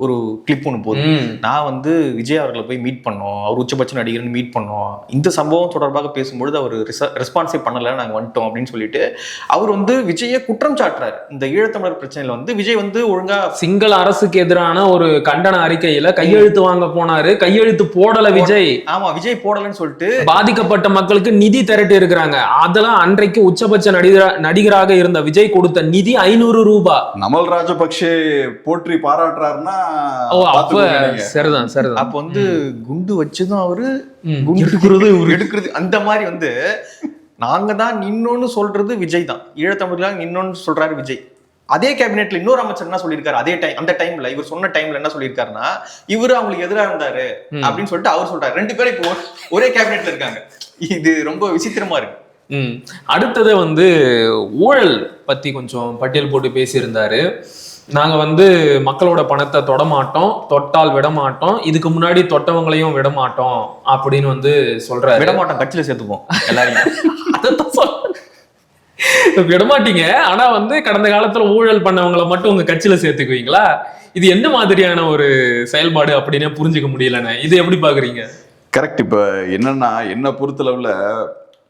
ஒரு கிளிப் ஒன்று போகுது. நான் வந்து விஜய் அவர்களை போய் மீட் பண்ணோம், அவர் உச்சபட்ச நடிகர்னு மீட் பண்ணோம், இந்த சம்பவம் தொடர்பாக பேசும்பொழுது அவர் ரெஸ்பான்ஸே பண்ணல, நாங்கள் வந்துட்டோம் அப்படின்னு சொல்லிட்டு அவர் வந்து விஜயை குற்றம் சாட்டுறாரு. இந்த ஈழத்தமிழர் பிரச்சனையில வந்து விஜய் வந்து ஒழுங்கா சிங்கள அரசுக்கு எதிரான ஒரு கண்டன அறிக்கையில கையெழுத்து வாங்க போனாரு, கையெழுத்து போடல விஜய். ஆமா, விஜய் போடலன்னு சொல்லிட்டு பாதிக்கப்பட்ட மக்களுக்கு நிதி திரட்டி இருக்கிறாங்க. அதெல்லாம் அன்றைக்கு உச்சபட்ச நடிகராக இருந்த விஜய் கொடுத்த நிதி 500 ரூபாய். நமல் ராஜபக்ஷே போற்றி பாராட்டுறாருன்னா சரிதான். அப்ப வந்து குண்டு வச்சுதான் அவரு எடுக்கிறது அந்த மாதிரி வந்து நாங்க தான் நின்னோன்னு சொல்றது விஜய் தான், ஈழத்தமிழுக்காக நின்னோன்னு சொல்றாரு விஜய். அதே கேபினெட்ல இன்னொரு அமைச்சர் என்ன சொல்லியிருக்காரு, அதே டைம் அந்த டைம்ல இவர் சொன்ன டைம்ல என்ன சொல்லியிருக்காருன்னா, இவரு அவங்களுக்கு எதிராக இருந்தாரு அப்படின்னு சொல்லிட்டு அவர் சொல்றாரு. 2 பேரும் இப்போ ஒரே கேபினெட்ல இருக்காங்க. இது ரொம்ப விசித்திரமா இருக்கு. அடுத்தது வந்து ஊழல் பத்தி கொஞ்சம் பட்டியல் போட்டு பேசியிருந்தாரு. நாங்க வந்து மக்களோட பணத்தை தொடமாட்டோம், தொட்டால் விடமாட்டோம், இதுக்கு முன்னாடி தொட்டவங்களையும் விடமாட்டோம் அப்படின்னு வந்து சொல்றாரு. விடமாட்டோம், கட்சியில சேர்த்துப்போம் எல்லாரையும். விடமாட்டீங்க, ஆனா வந்து கடந்த காலத்துல ஊழல் பண்ணவங்களை மட்டும் உங்க கட்சியில சேர்த்துக்குவீங்களா? இது என்ன மாதிரியான ஒரு செயல்பாடு அப்படின்னு புரிஞ்சுக்க முடியலண்ணே. இது எப்படி பாக்குறீங்க? கரெக்ட். இப்ப என்னன்னா, என்ன பொறுத்தளவுல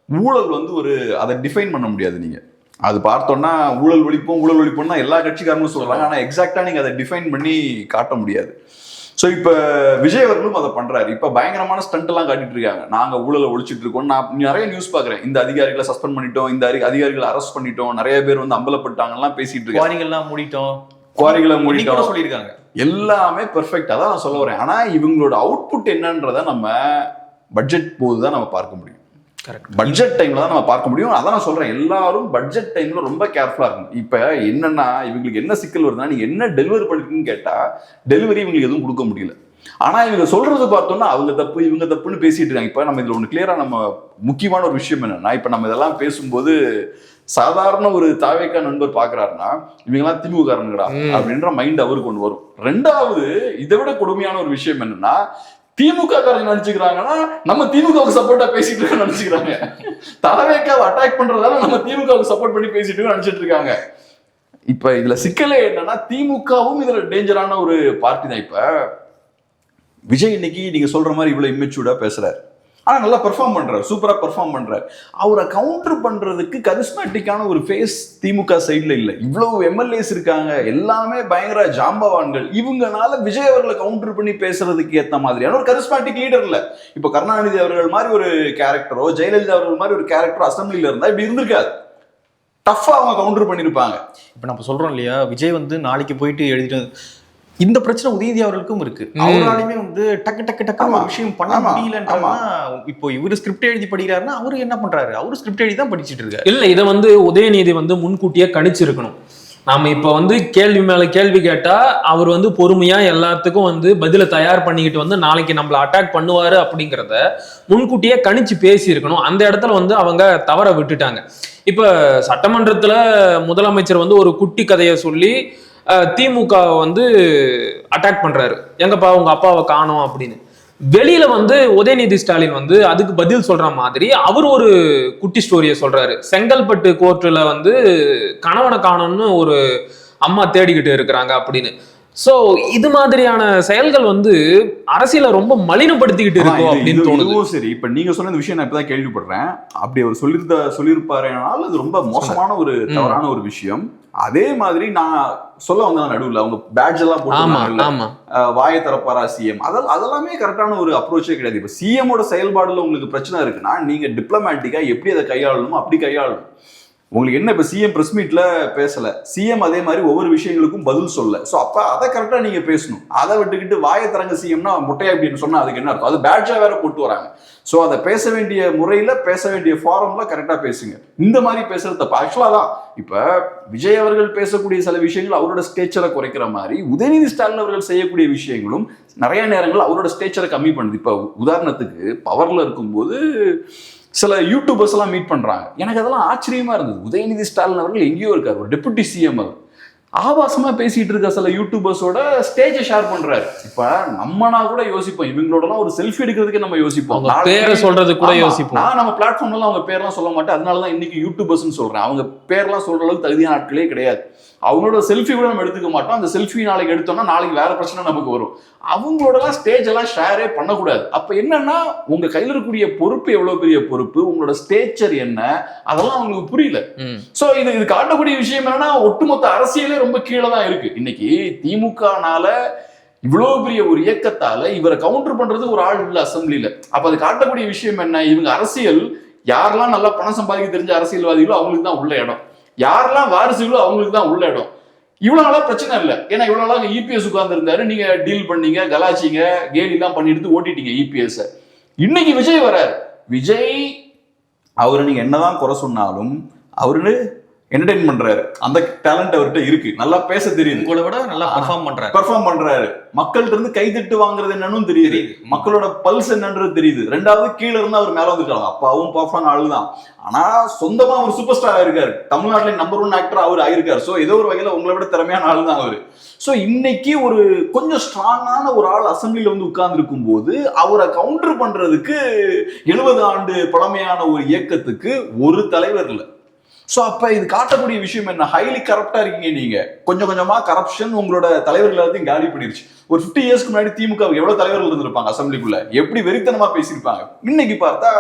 ஊழல் வந்து அதை டிஃபைன் பண்ண முடியாது. நீங்க அது பார்த்தோம்னா ஊழல் ஒழிப்போம்னா எல்லா கட்சிக்காரங்களும் சொல்றாங்க. ஆனா எக்ஸாக்டா நீங்க அதை டிஃபைன் பண்ணி காட்ட முடியாது. ஸோ இப்போ விஜய் அவர்களும் அதை பண்றாரு. இப்போ பயங்கரமான ஸ்டண்ட் எல்லாம் காட்டிட்டு இருக்காங்க, நாங்க ஊழலை ஒழிச்சிட்டு இருக்கோம். நான் நிறைய நியூஸ் பாக்குறேன், இந்த அதிகாரிகளை சஸ்பெண்ட் பண்ணிட்டோம், இந்த அதிகாரிகளை அரெஸ்ட் பண்ணிட்டோம், நிறைய பேர் வந்து அம்பலப்பட்டாங்கலாம் பேசிட்டு இருக்காங்க. குவாரிகளை மூடிட்டோம் சொல்லியிருக்காங்க. எல்லாமே பெர்ஃபெக்டா தான் நான் சொல்ல வரேன். ஆனா இவங்களோட அவுட்புட் என்னன்றதை நம்ம பட்ஜெட் போதுதான் நம்ம பார்க்க முடியும். பட்ஜெட் டைம்ல தான் நம்ம பார்க்க முடியும். அதான் நான் சொல்றேன், எல்லாரும் பட்ஜெட் டைம்ல ரொம்ப கேர்ஃபுல்லா இருக்கணும். இப்ப என்னன்னா, இவங்களுக்கு என்ன சிக்கல் வருதுன்னா, நீங்க என்ன டெலிவரி பண்ணிருக்கீங்கன்னு கேட்டா டெலிவரி இவங்களுக்கு எதுவும் கொடுக்க முடியல. ஆனா இவங்க சொல்றது பார்த்தோம்னா அவங்க தப்பு இவங்க தப்புன்னு பேசிட்டு இருக்காங்க. இப்ப நம்ம இதுல ஒண்ணு கிளியரா, நம்ம முக்கியமான ஒரு விஷயம் என்னன்னா, இப்ப நம்ம இதெல்லாம் பேசும்போது சாதாரண ஒரு தாவேக்கா நண்பர் பாக்குறாருன்னா, இவங்கெல்லாம் திமுக காரனுங்கடா அப்படின்ற மைண்ட் அவருக்கு ஒன்று வரும். ரெண்டாவது, இதை விட கொடுமையான ஒரு விஷயம் என்னன்னா, திமுக காரங்க நினைச்சுக்கிறாங்கன்னா நம்ம திமுகவுக்கு சப்போர்ட்டா பேசிட்டு இருக்க நினைச்சுக்கிறாங்க. தாவேக்காவை அட்டாக் பண்றதால நம்ம திமுகவுக்கு சப்போர்ட் பண்ணி பேசிட்டு நினைச்சிட்டு இருக்காங்க. இப்ப இதுல சிக்கலே என்னன்னா, திமுகவும் இதுல டேஞ்சரான ஒரு பார்ட்டி தான். இப்ப விஜய் இன்னைக்கு நீங்க சொல்ற மாதிரி இவ்வளவு இம்மெச்சூர்டா பேசுறாரு, ஆனா நல்லா பெர்ஃபார்ம் பண்றாரு, சூப்பரா பெர்ஃபார்ம் பண்றாரு. அவரை கவுண்டர் பண்றதுக்கு கரிஸ்மேட்டிக்கான ஒரு ஃபேஸ் திமுக சைட்ல இல்ல. இவ்வளவு எம்எல்ஏஸ் இருக்காங்க, எல்லாமே பயங்கர ஜாம்பவான்கள். இவங்கனால விஜய் அவர்களை கவுண்டர் பண்ணி பேசுறதுக்கு ஏத்த மாதிரியான ஒரு கரிஸ்மேட்டிக் லீடர் இல்ல. இப்ப கருணாநிதி அவர்கள் மாதிரி ஒரு கேரக்டரோ, ஜெயலலிதா அவர்கள் மாதிரி ஒரு கேரக்டரோ அசம்பிளில இருந்தா இப்படி இருந்திருக்காது. டஃபா அவங்க கவுண்டர் பண்ணிருப்பாங்க. இப்ப நம்ம சொல்றோம் இல்லையா, விஜய் வந்து நாளைக்கு போயிட்டு எழுதிட்டு இந்த பிரச்சனை உதயநிதி அவர்களுக்கும் இருக்கு. அவராலுமே வந்து டக்கு டக்கு டக்கு ஒரு விஷயம் பண்ண முடியலன்றா. இப்போ இவரு ஸ்கிரிப்ட் எழுதி படிக்கிறாருன்னா அவரு என்ன பண்றாரு, அவரு ஸ்கிரிப்ட் எழுதி தான் படிச்சுட்டு இருக்காரு. இல்ல, இதை வந்து உதயநிதி வந்து முன்கூட்டியே கணிச்சிருக்கணும். நாம இப்ப வந்து கேள்வி மேல கேள்வி கேட்டா அவர் வந்து பொறுமையா எல்லாத்துக்கும் வந்து பதில தயார் பண்ணிக்கிட்டு வந்து நாளைக்கு நம்மள அட்டாக் பண்ணுவாரு அப்படிங்கிறத முன்கூட்டியே கணிச்சு பேசி இருக்கணும். அந்த இடத்துல வந்து அவங்க தவற விட்டுட்டாங்க. இப்ப சட்டமன்றத்துல முதலமைச்சர் வந்து ஒரு குட்டி கதையை சொல்லி திமுக வந்து அட்டாக் பண்றாரு, எங்கப்பா உங்க அப்பாவை காணோம் அப்படின்னு. வெளியில வந்து உதயநிதி ஸ்டாலின் வந்து அதுக்கு பதில் சொல்ற மாதிரி அவர் ஒரு குட்டி ஸ்டோரியை சொல்றாரு. செங்கல்பட்டு கோர்ட்ல வந்து கணவனை காணோம்னு ஒரு அம்மா தேடிக்கிட்டு இருக்கிறாங்க அப்படின்னு. சோ இது மாதிரியான செயல்கள் வந்து அரசியல ரொம்ப மலினப்படுத்திக்கிட்டு இருக்கும் அப்படின்னு தோணுது. சரி, இப்ப நீங்க சொன்ன விஷயம் நான் இப்பதான் கேள்விப்படுறேன். அப்படி அவர் சொல்லியிருப்பாருனால அது ரொம்ப மோசமான ஒரு தவறான ஒரு விஷயம். அதே மாதிரி நான் சொல்ல வந்தேன் நடுவில், அவங்க பேட்ஜ் எல்லாம் போட்டு வாயை திறப்பாரா சிஎம், அதெல்லாமே கரெக்டான ஒரு அப்ரோச்சே கிடையாது. இப்ப சிஎம்மோட செயல்பாடுல உங்களுக்கு பிரச்சனை இருக்குன்னா நீங்க டிப்ளமேட்டிக்கா எப்படி அதை கையாளணுமோ அப்படி கையாளணும். உங்களுக்கு என்ன, இப்ப சிஎம் பிரஸ் மீட்ல பேசல, சிஎம் அதே மாதிரி ஒவ்வொரு விஷயங்களுக்கும் பதில் சொல்ல. சோ அப்ப அதை கரெக்டா நீங்க பேசணும். அதை விட்டுக்கிட்டு வாயை திறங்க சிஎம்னா முட்டையா அப்படின்னு சொன்னா அதுக்கு என்ன அர்த்தம்? அது பேட்ஜா வேற போட்டு வராங்க. சோ அதை பேச வேண்டிய முறையில பேச வேண்டிய ஃபாரம்ல கரெக்டா பேசுங்க. இந்த மாதிரி பேசுறது தப்பு. ஆக்சுவலா தான் இப்ப விஜய் அவர்கள் பேசக்கூடிய சில விஷயங்கள் அவரோட ஸ்டேச்சரை குறைக்கிற மாதிரி உதயநிதி ஸ்டாலின் அவர்கள் செய்யக்கூடிய விஷயங்களும் நிறைய நேரங்கள் அவரோட ஸ்டேச்சரை கம்மி பண்ணுது. இப்ப உதாரணத்துக்கு பவர்ல இருக்கும்போது சில யூடியூபர்ஸ் எல்லாம் மீட் பண்றாங்க. எனக்கு அதெல்லாம் ஆச்சரியமா இருந்தது. உதயநிதி ஸ்டாலின் அவர்கள் எங்கேயோ இருக்காரு, ஒரு டெபுட்டி சிஎம் அவர் ஆபாசமா பேசிட்டு இருக்க சில யூடியூபர்ஸோட ஸ்டேஜை ஷேர் பண்றாரு. இப்ப நம்மனா கூட யோசிப்போம், இவங்களோட எல்லாம் ஒரு செல்ஃபி எடுக்கிறதுக்கு நம்ம யோசிப்போம், பேரை சொல்றது கூட யோசிப்போம். நான் நம்ம பிளாட்ஃபார்ம்ல எல்லாம் அவங்க பேர்லாம் சொல்ல மாட்டேன். அதனாலதான் இன்னைக்கு யூடியூபர்ஸ் சொல்றேன். அவங்க பேர்லாம் சொல்ற அளவுக்கு தகுதியான ஆட்களே கிடையாது. அவங்களோட செல்ஃபி கூட நம்ம எடுத்துக்க மாட்டோம். அந்த செல்ஃபி நாளைக்கு எடுத்தோம்னா நாளைக்கு வேற பிரச்சனை நமக்கு வரும். அவங்களோடலாம் ஸ்டேஜ் எல்லாம் ஷேரே பண்ணக்கூடாது. அப்ப என்னன்னா, உங்க கையில இருக்கக்கூடிய பொறுப்பு எவ்வளவு பெரிய பொறுப்பு, உங்களோட ஸ்டேச்சர் என்ன, அதெல்லாம் அவங்களுக்கு புரியல. சோ இது காட்டக்கூடிய விஷயம் என்னன்னா, ஒட்டுமொத்த அரசியலே ரொம்ப கீழே தான் இருக்கு. இன்னைக்கு திமுகனால இவ்வளவு பெரிய ஒரு இயக்கத்தால இவரை கவுண்டர் பண்றதுக்கு ஒரு ஆள் இல்ல அசம்பிளில. அப்ப அது காட்டக்கூடிய விஷயம் என்ன, இவங்க அரசியல் யாரெல்லாம் நல்லா பணம் சம்பாதிக்க தெரிஞ்ச அரசியல்வாதிகளோ அவங்களுக்கு தான் உள்ள இடம், யாரெல்லாம் வாரிசுகளோ அவங்களுக்கு தான் உள்ள இடம். இவ்வளவு நாளா பிரச்சனை இல்லை. ஏன்னா இவ்வளவு நாளாக இபிஎஸ் உட்கார்ந்து இருந்தாரு, நீங்க டீல் பண்ணீங்க, கலாச்சிங்க, கேலி எல்லாம் பண்ணி எடுத்து ஓட்டிட்டீங்க இபிஎஸ். இன்னைக்கு விஜய் வராரு. விஜய் அவரை நீங்க என்னதான் குறை சொன்னாலும் அவரு என்டர்டெயின் பண்றாரு. அந்த டேலண்ட் அவர்கிட்ட இருக்கு. நல்லா பேச தெரியுது. உங்களை விட நல்லா பெர்ஃபார்ம் பண்றாரு. மக்கள்கிட்ட இருந்து கைதட்டு வாங்குறது என்னன்னு தெரியுது. மக்களோட பல்ஸ் என்னன்றது தெரியுது. ரெண்டாவது கீழே இருந்து அவர் மேல வந்துருக்காங்க. அப்பாவும் பர்ஃபார்ம் ஆளுதான். ஆனா சொந்தமா ஒரு சூப்பர் ஸ்டார் ஆயிருக்காரு. தமிழ்நாட்டில நம்பர் 1 ஆக்டர் அவர் ஆயிருக்காரு. சோ ஏதோ ஒரு வகையில உங்களை விட திறமையான ஆளு தான் அவரு. சோ இன்னைக்கு ஒரு கொஞ்சம் ஸ்ட்ராங்கான ஒரு ஆள் அசம்பிளில வந்து உட்கார்ந்து இருக்கும் போது அவரை கவுண்டர் பண்றதுக்கு 70 ஆண்டு பழமையான ஒரு இயக்கத்துக்கு ஒரு தலைவர் இல்லை. ஸோ அப்போ இது காட்டக்கூடிய விஷயம் என்ன? ஹைலி கரப்டா இருக்கீங்க நீங்க. கொஞ்சம் கொஞ்சமா கரப்ஷன் உங்களோட தலைவர்கள் எல்லாத்தையும் காலி பண்ணிருச்சு. ஒரு 50 இயர்ஸ்க்கு முன்னாடி திமுக எவ்வளவு தலைவர்கள் இருந்திருப்பாங்க அசம்பிளிக்குள்ள, எப்படி வெறித்தனமா பேசியிருப்பாங்க. இன்னைக்கு பார்த்தா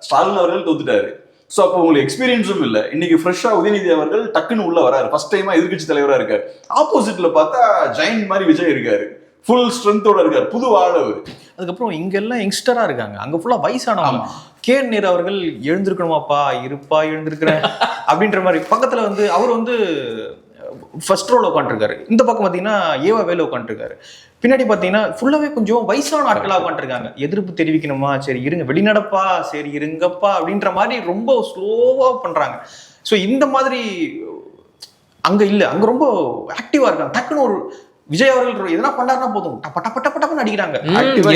ஸ்டாலின் அவர்கள் தோத்துட்டாரு. ஸோ அப்போ உங்களுக்கு எக்ஸ்பீரியன்ஸும் இல்லை. இன்னைக்கு ஃப்ரெஷ்ஷா உதயநிதி அவர்கள் டக்குன்னு உள்ள வராரு. ஃபர்ஸ்ட் டைமா எதிர்கட்சி தலைவரா இருக்காரு. ஆப்போசிட்ல பார்த்தா ஜெயண்ட் மாதிரி விஜய் இருக்காரு. ஃபுல் ஸ்ட்ரென்த்தோட இருக்காரு. புது ஆள் அவரு. அதுக்கப்புறம் இங்கெல்லாம் யங்ஸ்டரா இருக்காங்க. அங்க ஃபுல்லா வயசானவங்க. நேரு அவர்கள் எழுந்திருக்கணுமாப்பா, இருப்பா எழுந்திருக்கிறேன் அப்படின்ற மாதிரி. பக்கத்துல வந்து அவர் வந்து ஃபர்ஸ்ட் ரோல உட்காந்துருக்காரு. இந்த பக்கம் பாத்தீங்கன்னா ஏவா வேலை உட்காந்துருக்காரு. பின்னாடி பாத்தீங்கன்னா ஃபுல்லாவே கொஞ்சம் வயசான ஆட்களா உட்காந்துருக்காங்க. எதிர்ப்பு தெரிவிக்கணுமா, சரி இருங்க, வெளிநடப்பா, சரி இருங்கப்பா அப்படின்ற மாதிரி ரொம்ப ஸ்லோவா பண்றாங்க. ஸோ இந்த மாதிரி அங்க இல்ல, அங்க ரொம்ப ஆக்டிவா இருக்காங்க. டக்குன்னு ஒரு விஜய் அவர்கள் எதனா பண்ணாருன்னா போதும் டப்பட்டப்பட்டப்பன்னு அடிக்கிறாங்க,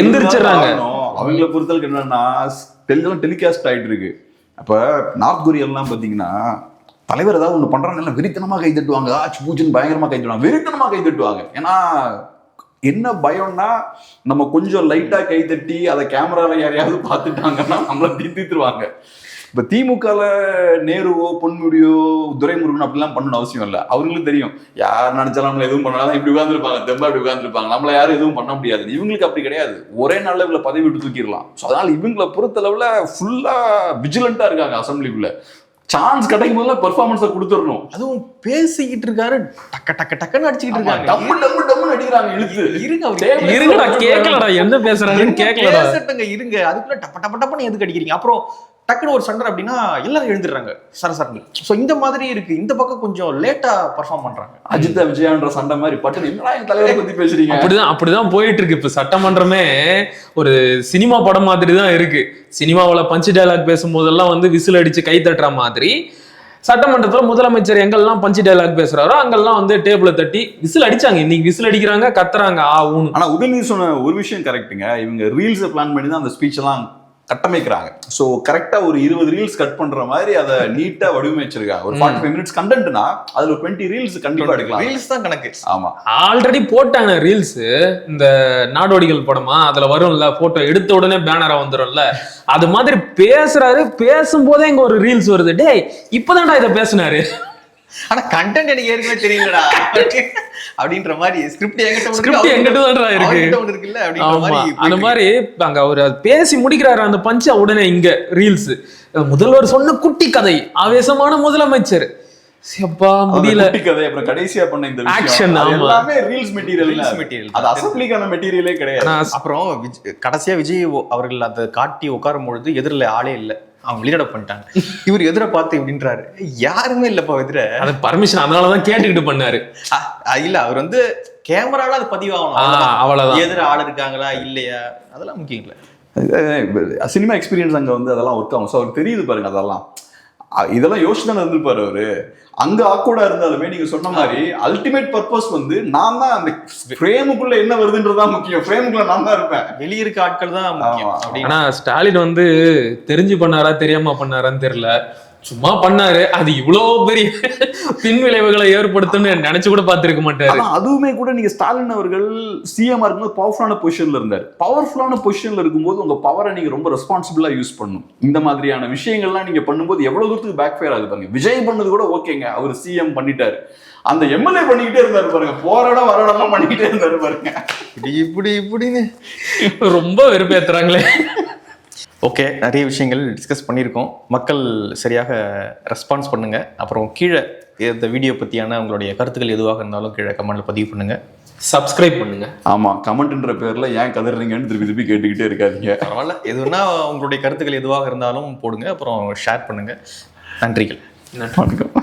எந்திரிச்சிடறாங்க. அவங்கள பொறுத்தளவுக்கு என்னன்னா டெலிகாஸ்ட் ஆயிட்டு இருக்கு. அப்ப நார்த் கொரியாலாம் பாத்தீங்கன்னா தலைவர் ஏதாவது ஒண்ணு பண்றாங்க, வெறித்தனமா கை தட்டுவாங்க. ஆச்சு பூஜ்னு பயங்கரமா கை தட்டுவாங்க, வெறித்தனமா கை தட்டுவாங்க. ஏன்னா என்ன பயம்னா, நம்ம கொஞ்சம் லைட்டா கை தட்டி அதை கேமரால யாரையாவது பார்த்துட்டாங்கன்னா நம்மள தீர்த்துருவாங்க. இப்ப திமுகல நேருவோ பொன்முடியோ துரைமுருகன் அப்படிலாம் பண்ணணும் அவசியம் இல்லை. அவங்களுக்கு தெரியும் யார் நினைச்சாலும் நம்மள எதுவும் பண்ணலாம், இப்படி உட்காந்துருப்பாங்க, தெம்பா இப்படி உட்காந்துருப்பாங்க, நம்மள யாரும் எதுவும் பண்ண முடியாது. இவங்களுக்கு அப்படி கிடையாது. ஒரே நாள்ல இவங்களை பதவி விட்டு தூக்கிடலாம். ஸோ அதனால இவங்களை பொறுத்தளவுல ஃபுல்லா விஜிலண்டா இருக்காங்க. அசம்பிளிக்குள்ள சான்ஸ் கிடைக்கும் போதுல பெர்ஃபார்மன்ஸை கொடுத்துடணும். அதுவும் பேசிக்கிட்டு இருக்காரு, டக்க டக்க டக்குன்னு அடிச்சுக்கிட்டு இருக்காங்க, டம்மு டம்மு டம்முன்னு அடிக்கிறாங்க. இழுத்து இருங்கடா, கேட்கலடா, என்ன பேசுறாங்கன்னு கேட்கலடா, இருங்க. அதுக்குள்ள டப்ப டப்ப டப்பன்னு எதுக்கு அடிக்கிறீங்க? அப்புறம் டக்குனு ஒரு சண்டை அப்படின்னா எல்லாரும் எழுந்துடுறாங்க சரசரங்க. ஸோ இந்த மாதிரி இருக்கு. இந்த பக்கம் கொஞ்சம் லேட்டா பர்ஃபார்ம் பண்றாங்க. அஜித் விஜயான்ற சண்டை மாதிரி பட்டு என்னடா என் தலைவரை பத்தி பேசுறீங்க. அப்படிதான் போயிட்டு இருக்கு. இப்ப சட்டமன்றமே ஒரு சினிமா படம் மாதிரி தான் இருக்கு. சினிமாவில் பஞ்சு டைலாக் பேசும்போதெல்லாம் வந்து விசில் அடிச்சு கை தட்டுற மாதிரி சட்டமன்றத்துல முதலமைச்சர் எங்கெல்லாம் பஞ்சு டைலாக் பேசுறாரோ அங்கெல்லாம் வந்து டேபிள தட்டி விசில் அடிச்சாங்க. இன்னைக்கு விசில் அடிக்கிறாங்க, கத்துறாங்க. ஆனா உதயநிதி சொன்ன ஒரு விஷயம் கரெக்டுங்க. இவங்க ரீல்ஸை பிளான் பண்ணி தான் அந்த ஸ்பீச் எல்லாம் கட்டமைக்கிறாங்க. ஸோ கரெக்டா ஒரு 20 ரீல்ஸ் கட் பண்ற மாதிரி அதை நீட்டா வடிவமைச்சிருக்காங்க. ஒரு 45 மினிட்ஸ் கண்டென்ட்னா அதுல 20 ரீல்ஸ் கண்டிப்பா எடுக்கலாம். ரீல்ஸ் தான் கணக்கு. ஆமா, ஆல்ரெடி போட்டாங்க ரீல்ஸ். இந்த நாடோடிகள் படமா அதுல வரும்ல, போட்டோ எடுத்த உடனே பேனரா வந்துரும்ல, அது மாதிரி பேசுறாரு. பேசும்போதே இங்க ஒரு ரீல்ஸ் வருது. டேய் இப்பதான்டா இதை பேசினாரு, ஆனா கண்டென்ட் எனக்கு ஏற்கனவே தெரியலடா அப்படின்ற மாதிரி. ஸ்கிரிப்ட் எங்கிட்ட தான் இருக்கு. அந்த மாதிரி அங்க அவர் பேசி முடிக்கிறாரு அந்த பஞ்ச, உடனே இங்க ரீல்ஸ். முதல்வர் சொன்ன குட்டி கதை, ஆவேசமான முதலமைச்சர், முடியல கதை. அப்புறம் கடைசியா பண்ண இந்த ஆக்ஷன் எல்லாமே ரீல்ஸ் மெட்டீரியல். அது அசம்பிளிக்கான மெட்டீரியலே கிடையாது. அப்புறம் கடைசியா விஜய் அவர்கள் அதை காட்டி உட்காரும் பொழுது எதிரில் ஆளே இல்லை, அவங்க வெளியிட பண்ணிட்டாங்க. இவர் எதிர பார்த்து இப்படின்றாரு, யாருமே இல்லப்பா எதிர. அது பர்மிஷன் அதனாலதான் கேட்டுக்கிட்டு பண்ணாரு. இல்ல அவர் வந்து கேமரால அது பதிவாகணும், அவ்வளவுதான். எதிர ஆள் இருக்காங்களா இல்லையா அதெல்லாம் முக்கியம் இல்லை. சினிமா எக்ஸ்பீரியன்ஸ் அங்க வந்து அதெல்லாம் ஒர்க் ஆகும். ஸோ அவருக்கு தெரியுது பாருங்க. இதெல்லாம் யோசிச்சு தானே இருந்திருப்பாரு அவரு. அங்க ஆக்வர்டா இருந்தாலுமே நீங்க சொன்ன மாதிரி அல்டிமேட் பர்பஸ் வந்து நான் தான் அந்த ஃப்ரேமுக்குள்ள என்ன வருதுன்றதுதான் முக்கியம். ஃப்ரேமுக்குள்ள நான் தான் இருப்பேன், வெளியே இருக்க ஆட்கள் தான் முக்கியம். ஆனா ஸ்டாலின் வந்து தெரிஞ்சு பண்ணாரா தெரியாம பண்ணாரான்னு தெரியல, சும்மா பண்ணாரு. அது இவ்வளவு பெரிய பின் விளைவுகளை ஏற்படுத்துன்னு நினைச்சு கூட பார்த்திருக்க மாட்டாரு. அதுவுமே கூட நீங்க ஸ்டாலின் அவர்கள் சிஎம் இருக்கும்போது பவர்ஃபுல்லான பொசிஷன்ல இருந்தாரு. பவர்ஃபுல்லான பொசிஷன்ல இருக்கும்போது உங்க பவரை நீங்க ரொம்ப ரெஸ்பான்சிபிளா யூஸ் பண்ணணும். இந்த மாதிரியான விஷயங்கள்லாம் நீங்க பண்ணும்போது எவ்வளவு தூரத்துக்கு பேக் ஃபயர் ஆகுது பாருங்க. விஜய் பண்ணது கூட ஓகேங்க, அவர் சிஎம் பண்ணிட்டாரு. அந்த எம்எல்ஏ பண்ணிக்கிட்டே இருந்தாரு பாருங்க, போற இடம் வர இடம்லாம் பண்ணிக்கிட்டே இருந்தாரு பாருங்க. இப்படின்னு ரொம்ப வெறுப்பேத்துறாங்களே. ஓகே, நிறைய விஷயங்கள் டிஸ்கஸ் பண்ணியிருக்கோம். மக்கள் சரியாக ரெஸ்பான்ஸ் பண்ணுங்க. அப்புறம் கீழே இந்த வீடியோ பற்றியான உங்களுடைய கருத்துக்கள் எதுவாக இருந்தாலும் கீழே கமெண்ட்ல பதிவு பண்ணுங்க, சப்ஸ்கிரைப் பண்ணுங்க. ஆமா, கமெண்ட்ன்ற பேர்ல ஏன் கதறீங்கன்னு திருப்பி கேட்டுக்கிட்டே இருக்காதீங்க. பரவாயில்ல, எதுனா உங்களுடைய கருத்துக்கள் எதுவாக இருந்தாலும் போடுங்க. அப்புறம் ஷேர் பண்ணுங்க. நன்றிகள். வணக்கம்.